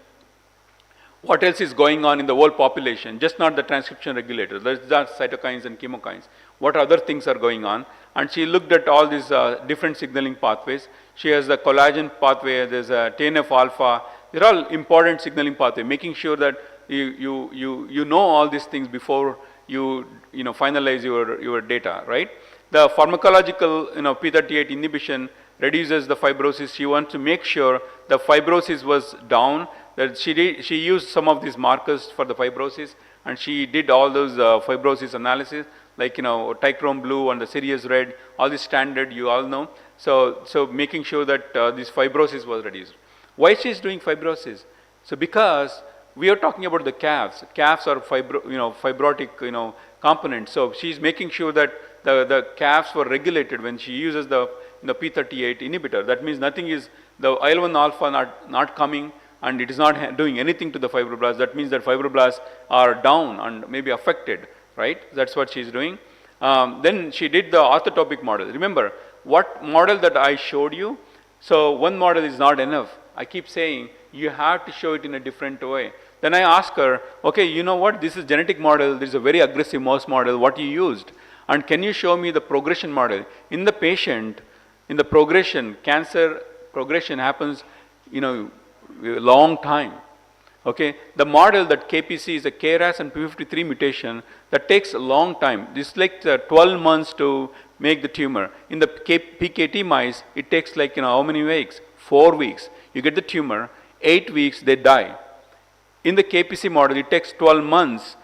what else is going on in the whole population, just not the transcription regulator, there's not cytokines and chemokines, what other things are going on. And she looked at all these different signaling pathways. She has the collagen pathway, there's a TNF alpha, they're all important signaling pathway, making sure that you know all these things before you finalize your data, right? The pharmacological P38 inhibition reduces the fibrosis. She wants to make sure the fibrosis was down. That she used some of these markers for the fibrosis, and she did all those fibrosis analysis, like Tichrome blue and the Sirius red, all this standard you all know. So making sure that this fibrosis was reduced. Why she is doing fibrosis? So because we are talking about the calves. Calves are fibrotic components. So she is making sure that the calves were regulated when she uses the P38 inhibitor. That means nothing is, the IL-1 alpha not coming, and it is not doing anything to the fibroblasts. That means that fibroblasts are down and maybe affected, right? That's what she is doing. Then she did the orthotopic model. Remember what model that I showed you? So one model is not enough. I keep saying you have to show it in a different way. Then I ask her, okay, you know what, this is genetic model, this is a very aggressive mouse model, what you used? And can you show me the progression model? In the patient, in the progression, cancer progression happens, a long time. Okay, the model that KPC is a KRAS and P53 mutation that takes a long time. This is like 12 months to make the tumor. In the PKT mice, it takes like how many weeks? 4 weeks. You get the tumor, 8 weeks they die. In the KPC model, it takes 12 months.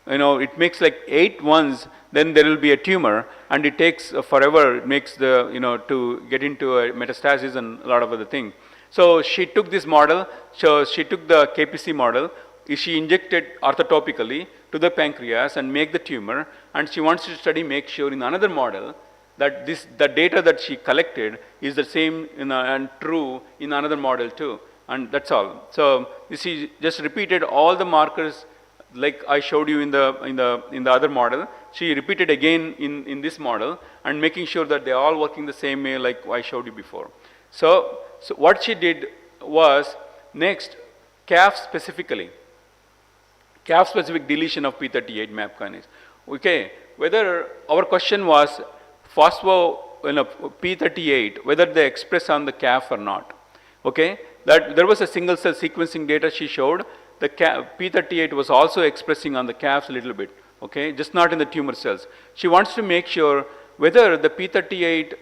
It makes like 8 months, then there will be a tumor, and it takes forever. It makes the to get into a metastasis and a lot of other things. So she took this model. So she took the KPC model. is she injected orthotopically to the pancreas and make the tumor, and she wants to study, make sure in another model that the data that she collected is the same and true in another model too, and that's all. So she just repeated all the markers like I showed you in the other model. She repeated again in this model and making sure that they're all working the same way like I showed you before. So what she did was, next, calf specific deletion of P38 MAP kinase. Okay, whether our question was P38, whether they express on the calf or not. Okay, that there was a single cell sequencing data she showed. The P38 was also expressing on the calves a little bit. Okay, just not in the tumor cells. She wants to make sure whether the P38,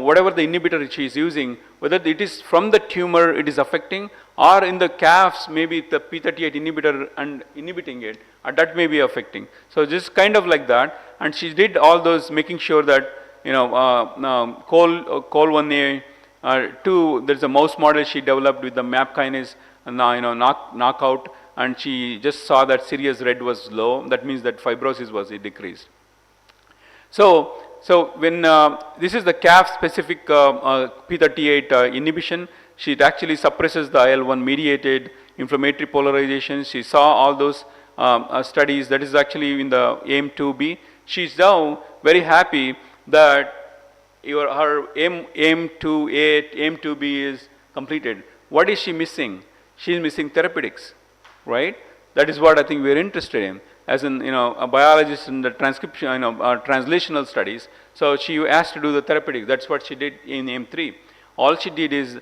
whatever the inhibitor she is using, whether it is from the tumor it is affecting, or in the calves maybe the P38 inhibitor and inhibiting it, that may be affecting. So just kind of like that, and she did all those, making sure that COL1A 2. There's a mouse model she developed with the MAP kinase knockout, and she just saw that Sirius red was low. That means that fibrosis was decreased. So when this is the calf specific P38 inhibition, she actually suppresses the IL-1 mediated inflammatory polarization. She saw all those studies. That is actually in the AIM-2B. She's now very happy that her AIM-2A, AIM-2B is completed. What is she missing? She is missing therapeutics, right? That is what I think we are interested in, as in a biologist in the transcription, translational studies. So she asked to do the therapeutics. That's what she did in AIM-3. All she did is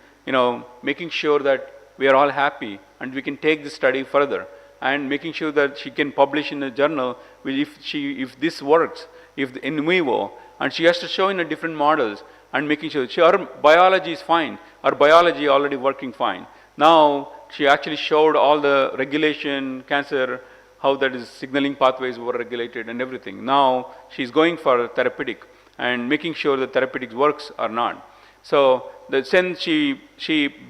making sure that we are all happy and we can take the study further, and making sure that she can publish in a journal if this works, if in vivo, and she has to show in the different models and making sure her biology is fine. Her biology already working fine. Now she actually showed all the regulation, cancer, how that is signaling pathways were regulated and everything. Now she's going for therapeutic and making sure the therapeutics works or not. So since she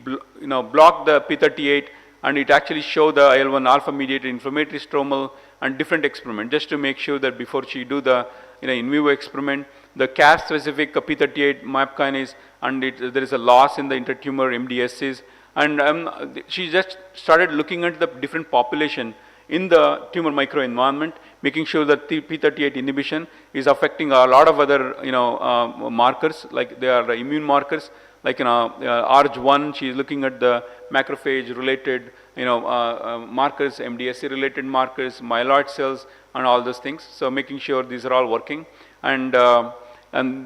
blocked the P38, and it actually showed the IL-1 alpha mediated inflammatory stromal and different experiment, just to make sure that before she do the in vivo experiment, the calf specific P38 MAP kinase, and there is a loss in the intertumor MDSCs, and she just started looking at the different population in the tumor microenvironment, making sure that the P38 inhibition is affecting a lot of other markers, like they are immune markers, like ARG1. She is looking at the macrophage related markers, MDSC related markers, myeloid cells, and all those things. So making sure these are all working, and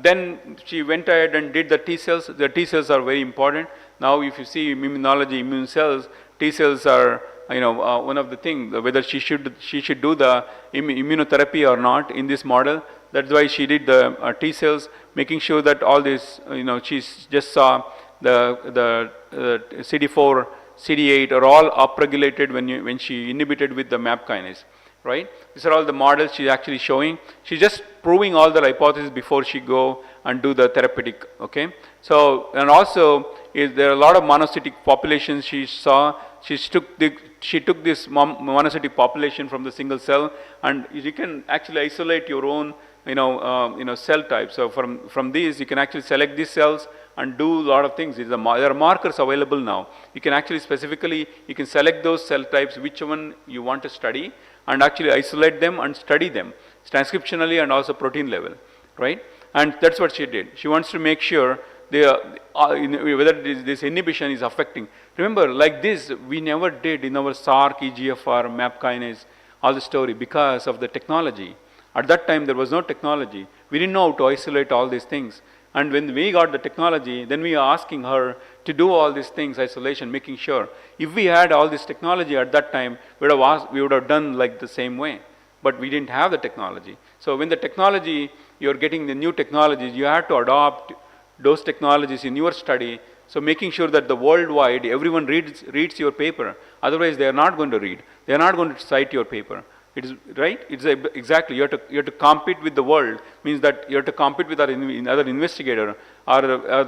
then she went ahead and did the T cells. The T cells are very important. Now if you see immunology, immune cells, T cells are one of the things, whether she should do the immunotherapy or not in this model. That's why she did the T cells, making sure that all this, she just saw the CD4, CD8 are all upregulated when she inhibited with the MAP kinase, right? These are all the models she's actually showing. She's just proving all the hypotheses before she go and do the therapeutic, okay? So, and also, there are a lot of monocytic populations she saw. She took this monocytic population from the single cell, and you can actually isolate your own cell type. So from these you can actually select these cells and do a lot of things. There are markers available now. You can actually specifically, you can select those cell types, which one you want to study, and actually isolate them and study them transcriptionally and also protein level, right? And that's what she did. She wants to make sure whether this inhibition is affecting. Remember, like this, we never did in our SARC, EGFR, MAP kinase, all the story, because of the technology. At that time, there was no technology. We didn't know how to isolate all these things. And when we got the technology, then we are asking her to do all these things, isolation, making sure. If we had all this technology at that time, we would have done like the same way. But we didn't have the technology. So when the technology, you're getting the new technologies, you have to adopt those technologies in your study. So making sure that the worldwide, everyone reads your paper. Otherwise, they are not going to read. They are not going to cite your paper. It is right. It's exactly you have to compete with the world. Means that you have to compete with other investigator or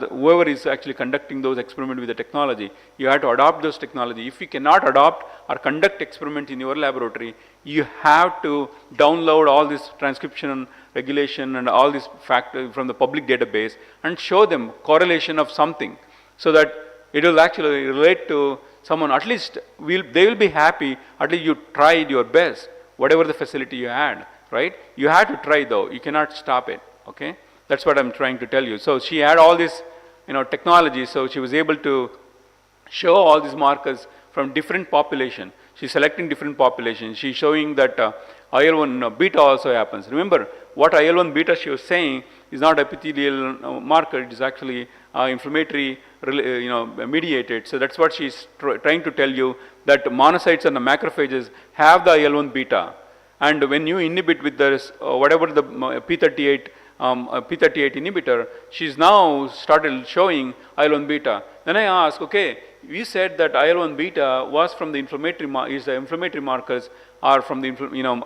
whoever is actually conducting those experiments with the technology. You have to adopt those technology. If you cannot adopt or conduct experiment in your laboratory, you have to download all this transcription, regulation, and all these factors from the public database and show them correlation of something, so that it will actually relate to someone. At least they will be happy. At least you tried your best, whatever the facility you had, right? You had to try though. You cannot stop it. Okay, that's what I'm trying to tell you. So she had all this, technology. So she was able to show all these markers from different population. She's selecting different populations. She's showing that IL-1 beta also happens. Remember, what IL-1 beta she was saying is not epithelial marker. It is actually inflammatory, mediated. So that's what she's trying to tell you, that monocytes and the macrophages have the IL-1 beta. And when you inhibit with this, whatever the P38 inhibitor, she's now started showing IL-1 beta. Then I ask, okay, you said that IL-1 beta was from the inflammatory markers or from the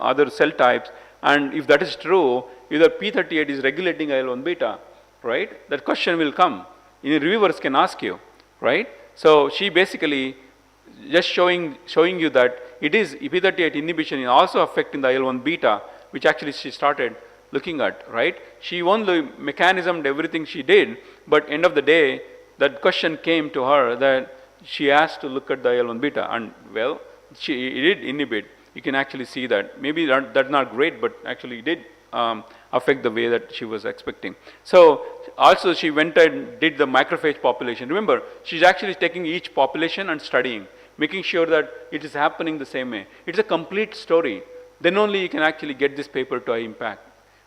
other cell types, and if that is true, either P38 is regulating IL-1 beta, right? That question will come. Reviewers can ask you, right? So she basically just showing you that it is P38 inhibition is also affecting the IL-1 beta, which actually she started looking at, right? She won the mechanism and everything she did, but end of the day, that question came to her that she has to look at the IL-1 beta, and well, she did inhibit. You can actually see that. Maybe that's not great, but actually it did affect the way that she was expecting. So also she went and did the macrophage population. Remember, she's actually taking each population and studying, making sure that it is happening the same way. It's a complete story. Then only you can actually get this paper to high impact,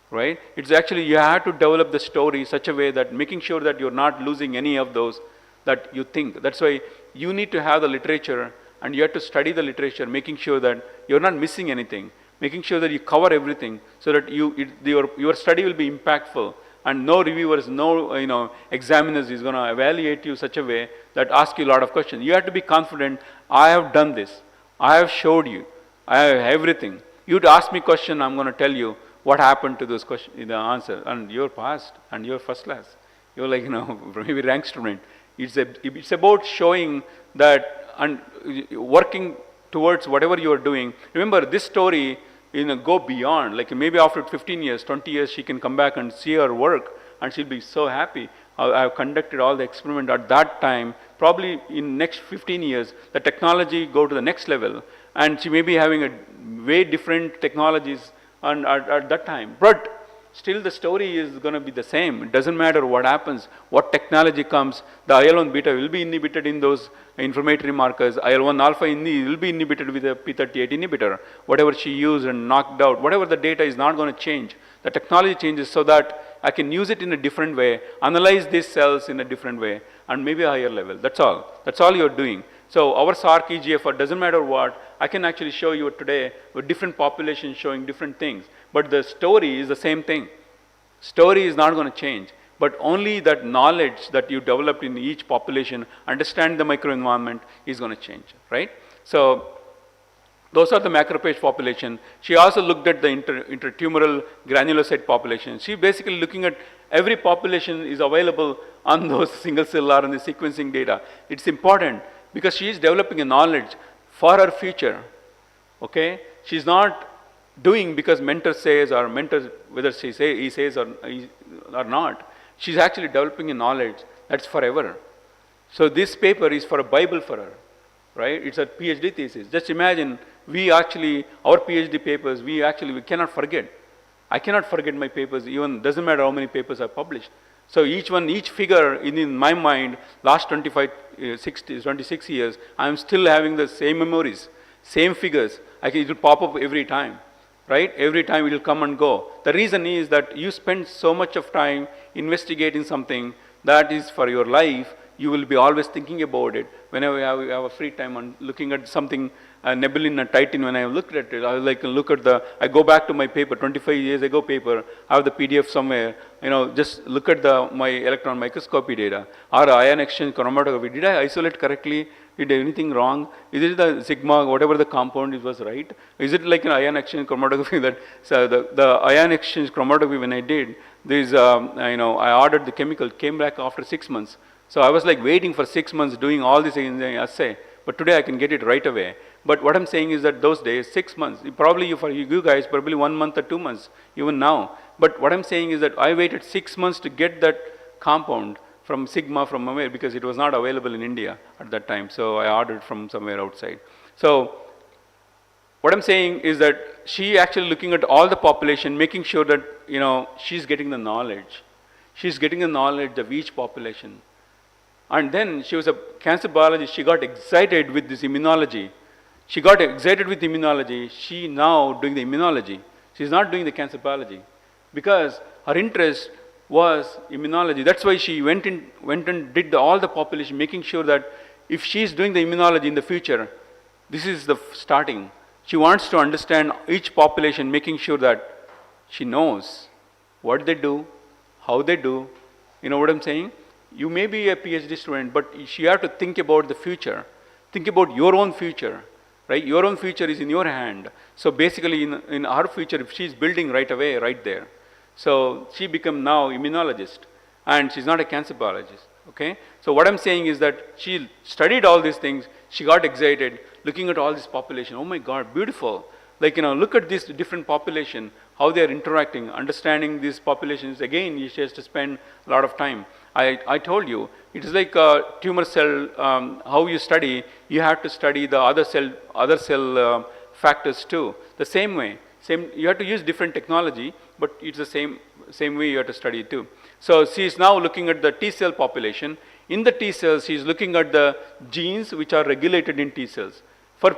right? It's actually, you have to develop the story such a way that making sure that you're not losing any of those that you think. That's why you need to have the literature, and you have to study the literature, making sure that you're not missing anything, making sure that you cover everything, so that your study will be impactful, and no reviewers, no examiners is going to evaluate you such a way that ask you a lot of questions. You have to be confident. I have done this. I have showed you. I have everything. You'd ask me question, I'm going to tell you what happened to those questions, the answer, and you're passed, and you're first class. You're like, maybe rank student. It's about showing that and working towards whatever you are doing. Remember, this story, go beyond. Like maybe after 15 years, 20 years, she can come back and see her work, and she'll be so happy. I've conducted all the experiment at that time. Probably in next 15 years, the technology go to the next level, and she may be having a way different technologies at that time. But still the story is going to be the same. It doesn't matter what happens, what technology comes, the IL-1 beta will be inhibited in those inflammatory markers. IL-1 alpha will be inhibited with a P38 inhibitor. Whatever she used and knocked out, whatever the data is not going to change. The technology changes so that I can use it in a different way, analyze these cells in a different way, and maybe a higher level. That's all. That's all you're doing. So our SARC EGFR, doesn't matter what, I can actually show you today with different populations showing different things. But the story is the same thing. Story is not going to change, but only that knowledge that you developed in each population, understand the microenvironment, is going to change, right? So those are the macrophage population. She also looked at the intratumoral granulocyte population. She basically looking at every population is available on those single cell RNA sequencing data. It's important because she is developing a knowledge for her future. Okay, she's not doing because mentor says, or mentor whether he says or not. She's actually developing a knowledge that's forever. So this paper is for a Bible for her, right? It's a PhD thesis. Just imagine, our PhD papers, we cannot forget. I cannot forget my papers, even doesn't matter how many papers I published. So each figure in my mind, last 26 years, I'm still having the same memories, same figures. It will pop up every time, right? Every time it will come and go. The reason is that you spend so much of time investigating something that is for your life. You will be always thinking about it. Whenever you have a free time and looking at something, Nebulin and Titan, when I looked at it, I go back to my paper, 25 years ago paper, I have the PDF somewhere, just look at my electron microscopy data, or ion exchange chromatography. Did I isolate correctly? Did anything wrong? Is it the sigma, whatever the compound, it was right? Is it like an ion exchange chromatography that, so the ion exchange chromatography when I did, I ordered the chemical, came back after 6 months. So I was like waiting for 6 months doing all this in the assay, but today I can get it right away. But what I'm saying is that those days, 6 months, probably for you guys, probably 1 month or 2 months, even now. But what I'm saying is that I waited 6 months to get that compound from Sigma from somewhere because it was not available in India at that time. So I ordered from somewhere outside. So what I'm saying is that she actually looking at all the population, making sure that, she's getting the knowledge. She's getting the knowledge of each population. And then she was a cancer biologist. She got excited with this immunology. She got excited with immunology. She now doing the immunology. She's not doing the cancer biology because her interest was immunology. That's why she went and did all the population, making sure that if she's doing the immunology in the future, this is the starting. She wants to understand each population, making sure that she knows what they do, how they do. You know what I'm saying? You may be a PhD student, but you have to think about the future. Think about your own future, right? Your own future is in your hand. So basically in our future, if she's building right away, right there. So she become now immunologist, and she's not a cancer biologist, okay? So what I'm saying is that she studied all these things, she got excited, looking at all this population, oh my God, beautiful. Like, look at this different population, how they are interacting, understanding these populations. Again, she has to spend a lot of time. I told you, it is like a tumor cell, how you study, you have to study the other cell factors too. The same way, you have to use different technology, but it's the same way you have to study it too. So she is now looking at the T cell population. In the T cells, she is looking at the genes which are regulated in T cells. For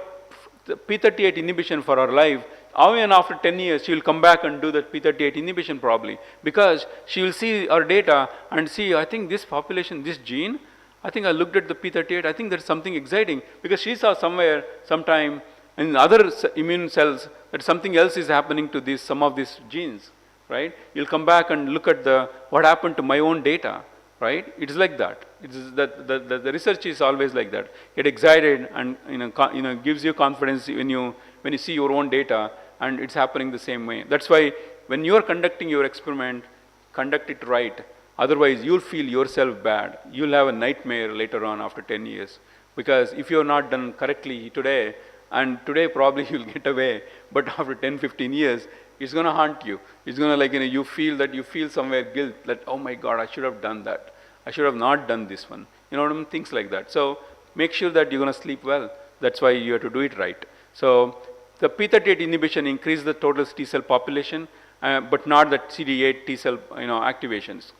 the P38 inhibition for her life, even after 10 years, she will come back and do the P38 inhibition probably, because she will see our data and see, I think this population, this gene, I think I looked at the P38, I think there's something exciting, because she saw somewhere, sometime in other immune cells that something else is happening to some of these genes, right? You'll come back and look at what happened to my own data, right? It is like that. It is that the research is always like that. Get excited and gives you confidence when you see your own data, and it's happening the same way. That's why when you are conducting your experiment, conduct it right. Otherwise, you'll feel yourself bad. You'll have a nightmare later on after 10 years. Because if you're not done correctly today, and today probably you'll get away, but after 10, 15 years, it's going to haunt you. It's going to you feel somewhere guilt that, oh my God, I should have done that. I should have not done this one. You know what I mean? Things like that. So make sure that you're going to sleep well. That's why you have to do it right. So the P38 inhibition increased the total T cell population, but not the CD8 T cell activations.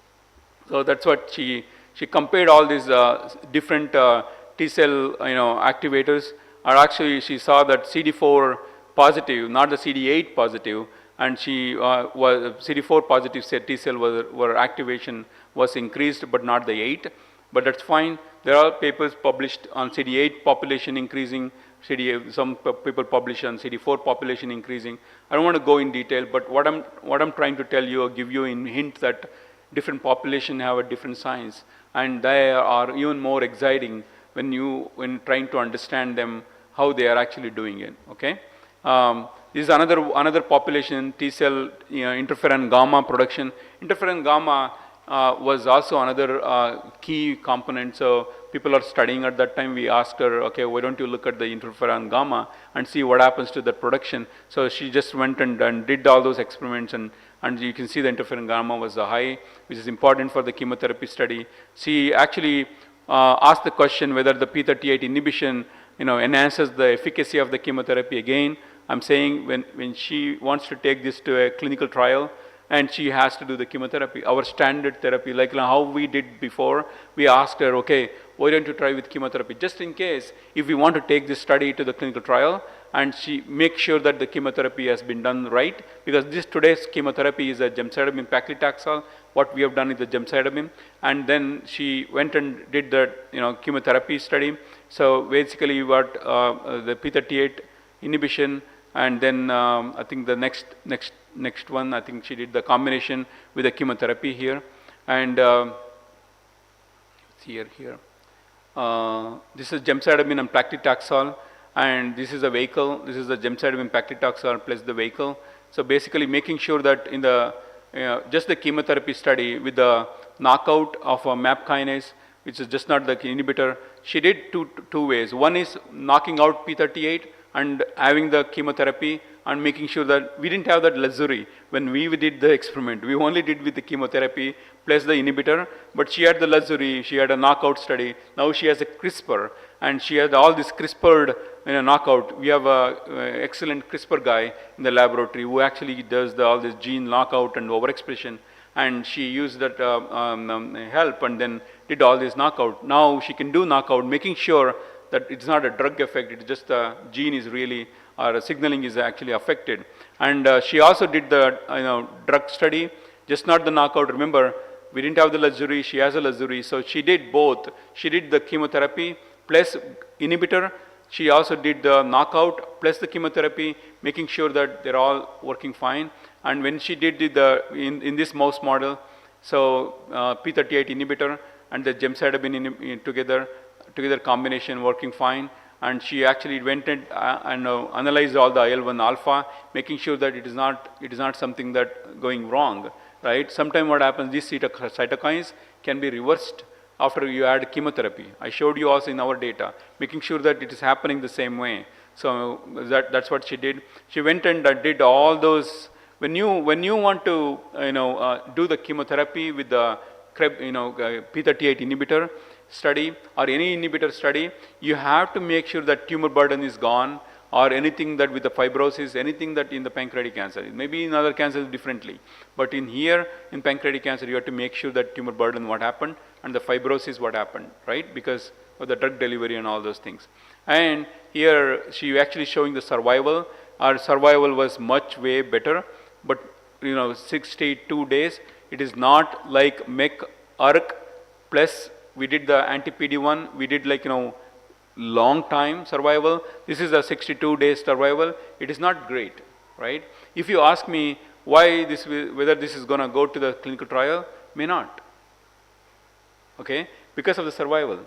So that's what she compared all these different T cell activators, and actually she saw that CD4 positive, not the CD8 positive, and she was CD4 positive T cell were activation was increased, but not the 8. But that's fine. There are papers published on CD8 population increasing, some people publish on CD4 population increasing. I don't want to go in detail, but what I'm trying to tell you or give you in hint that different population have a different science, and they are even more exciting when trying to understand them, how they are actually doing it. Okay, this is another population, T cell interferon gamma production. Interferon gamma was also another key component. So people are studying at that time. We asked her, okay, why don't you look at the interferon gamma and see what happens to that production? So she just went and did all those experiments, and you can see the interferon gamma was high, which is important for the chemotherapy study. She actually asked the question whether the P38 inhibition enhances the efficacy of the chemotherapy. Again, I'm saying when she wants to take this to a clinical trial, and she has to do the chemotherapy, our standard therapy, like how we did before, we asked her, okay, why don't you try with chemotherapy, just in case if we want to take this study to the clinical trial, and she makes sure that the chemotherapy has been done right, because today's chemotherapy is a gemcitabine paclitaxel. What we have done is the gemcitabine, and then she went and did the chemotherapy study. So basically, we got the P38 inhibition, and then I think the next one, I think she did the combination with the chemotherapy here, and here. This is gemcitabine and paclitaxel, and this is a vehicle. This is the gemcitabine paclitaxel plus the vehicle. So basically making sure that in the just the chemotherapy study with the knockout of a MAP kinase, which is just not the inhibitor, she did two ways. One is knocking out P38 and having the chemotherapy and making sure that we didn't have that luxury when we did the experiment. We only did with the chemotherapy plus the inhibitor, but she had the luxury, she had a knockout study. Now she has a CRISPR, and she has all this CRISPRed knockout. We have a excellent CRISPR guy in the laboratory who actually does all this gene knockout and overexpression, and she used that help and then did all this knockout. Now she can do knockout, making sure that it's not a drug effect, it's just the gene is really, or signaling is actually affected. And she also did the drug study, just not the knockout. Remember, we didn't have the luxury, she has a luxury, so she did both. She did the chemotherapy plus inhibitor. She also did the knockout plus the chemotherapy, making sure that they're all working fine. And when she did in this mouse model, so P38 inhibitor and the gemcitabine together combination working fine, and she actually went and analyzed all the IL-1 alpha, making sure that it is not something that going wrong, right? Sometimes what happens, these cytokines can be reversed after you add chemotherapy. I showed you also in our data, making sure that it is happening the same way. So that's what she did. She went and did all those. When you want to do the chemotherapy with the P38 inhibitor study or any inhibitor study, you have to make sure that tumor burden is gone, or anything that with the fibrosis, anything that in the pancreatic cancer. Maybe in other cancers differently, but in pancreatic cancer, you have to make sure that tumor burden what happened and the fibrosis what happened, right? Because of the drug delivery and all those things. And here she actually showing the survival. Our survival was much way better, but 62 days. It is not like MEC-ARC plus we did the anti-PD-1, we did long time survival. This is a 62 days survival. It is not great, right? If you ask me why whether this is going to go to the clinical trial, may not. Okay, because of the survival.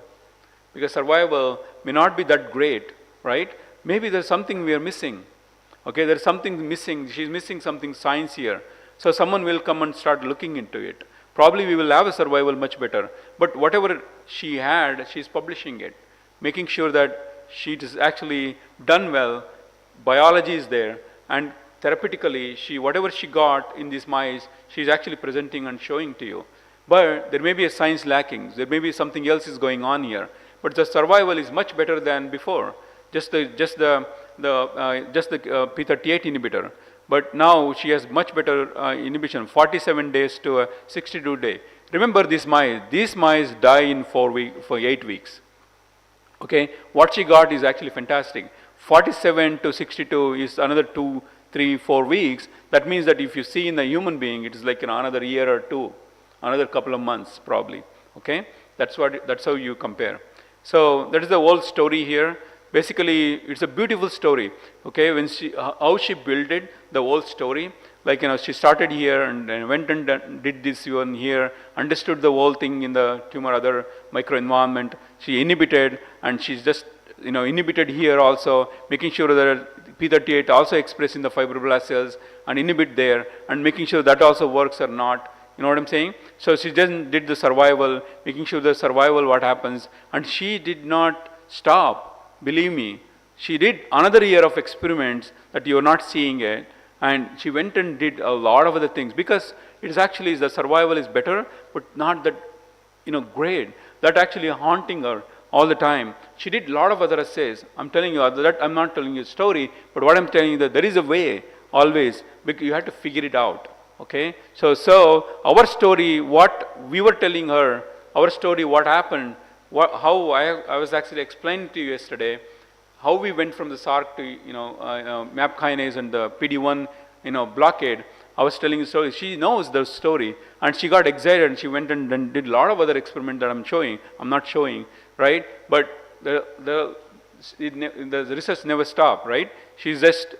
Because survival may not be that great, right? Maybe there's something we are missing. Okay, there's something missing. She's missing something science here. So someone will come and start looking into it. Probably we will have a survival much better. But whatever she had, she's publishing it, making sure that she is actually done well, biology is there, and therapeutically, whatever she got in these mice, she's actually presenting and showing to you. But there may be a science lacking, there may be something else is going on here, but the survival is much better than before, just the P38 inhibitor. But now she has much better inhibition, 47 days to a 62 day. Remember these mice die for 8 weeks. Okay, what she got is actually fantastic. 47 to 62 is another 2, 3, 4 weeks. That means that if you see in the human being, it is like another year or two, another couple of months probably. Okay, that's how you compare. So that is the whole story here. Basically, it's a beautiful story. Okay, how she built it, the whole story. She started here and went and did this one here, understood the whole thing in the tumor, other microenvironment. She inhibited, and she's just inhibited here also, making sure that P38 also expressed in the fibroblast cells and inhibit there, and making sure that also works or not. You know what I'm saying? So she just did the survival, making sure the survival what happens, and she did not stop. Believe me, she did another year of experiments that you're not seeing it, and she went and did a lot of other things, because it is actually the survival is better, but not that great. That actually haunting her all the time. She did a lot of other assays. I'm telling you that I'm not telling you a story, but what I'm telling you that there is a way always, because you have to figure it out. Okay, so our story, what we were telling her, our story, what happened, how I was actually explaining to you yesterday, how we went from the SARC to MAP kinase and the PD-1 blockade. I was telling the story. She knows the story, and she got excited, and she went and did a lot of other experiments that I'm not showing, right? But the research never stopped, right? She's just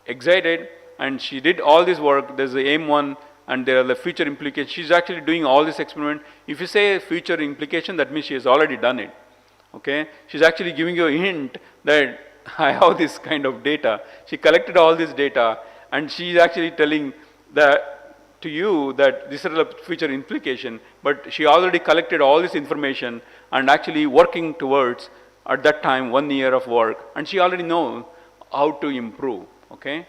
excited, and she did all this work. There's the AIM-1, and there are the future implications. She's actually doing all this experiment. If you say future implication, that means she has already done it. Okay, she's actually giving you a hint that I have this kind of data. She collected all this data, and she's actually telling that to you that this is a future implication, but she already collected all this information and actually working towards at that time 1 year of work, and she already knows how to improve. Okay,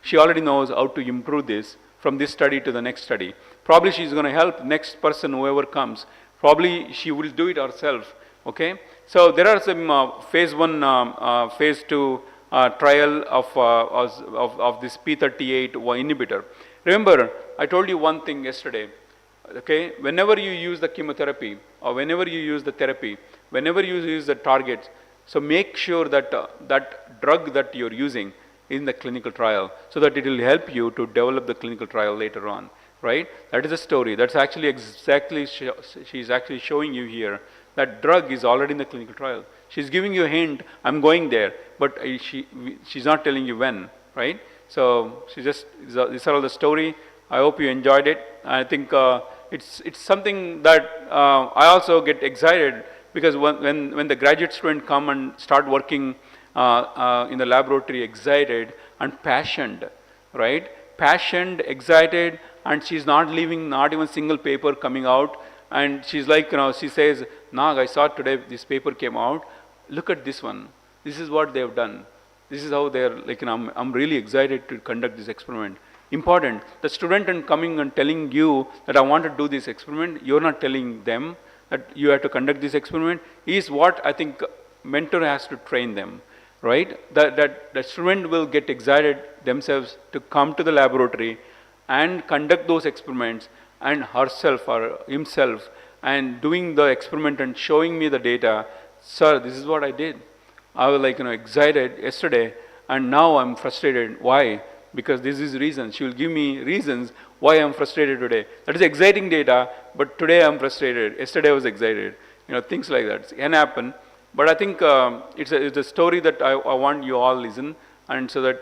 she already knows how to improve this from this study to the next study. Probably she's going to help next person, whoever comes. Probably she will do it herself. Okay, so there are some phase 1, phase 2 trial of this P38 inhibitor. Remember, I told you one thing yesterday. Okay, whenever you use the chemotherapy or whenever you use the therapy, whenever you use the targets, so make sure that that drug that you're using in the clinical trial, so that it will help you to develop the clinical trial later on, right? That is the story. That's actually exactly, she's actually showing you here that drug is already in the clinical trial. She's giving you a hint, I'm going there, but she's not telling you when, right? So she just, these are all the story. I hope you enjoyed it. I think it's something that I also get excited, because when the graduate student come and start working in the laboratory, excited and passionate, right? Passionate, excited, and she's not leaving, not even single paper coming out. And she's like, she says, Nag, I saw today this paper came out. Look at this one. This is what they've done. This is how they're like, I'm really excited to conduct this experiment. Important. The student and coming and telling you that I want to do this experiment, you're not telling them that you have to conduct this experiment, is what I think mentor has to train them, right? That the student will get excited themselves to come to the laboratory and conduct those experiments, and herself or himself, and doing the experiment and showing me the data. Sir, this is what I did. I was like, excited yesterday, and now I'm frustrated. Why? Because this is reasons. She will give me reasons why I'm frustrated today. That is exciting data, but today I'm frustrated. Yesterday I was excited. Things like that can happen. But I think it's a story that I want you all listen, and so that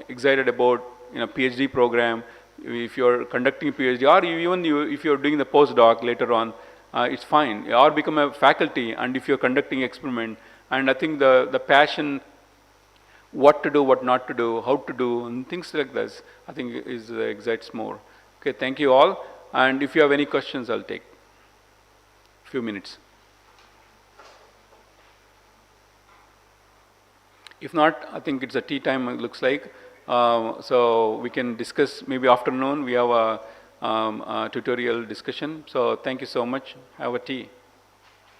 excited about PhD program. If you're conducting a PhD, or even if you're doing the postdoc later on, it's fine. Or become a faculty, and if you're conducting experiment, and I think the passion, what to do, what not to do, how to do, and things like this, I think is excites more. Okay, thank you all. And if you have any questions, I'll take a few minutes. If not, I think it's a tea time, it looks like. So we can discuss maybe afternoon. We have a tutorial discussion. So thank you so much. Have a tea.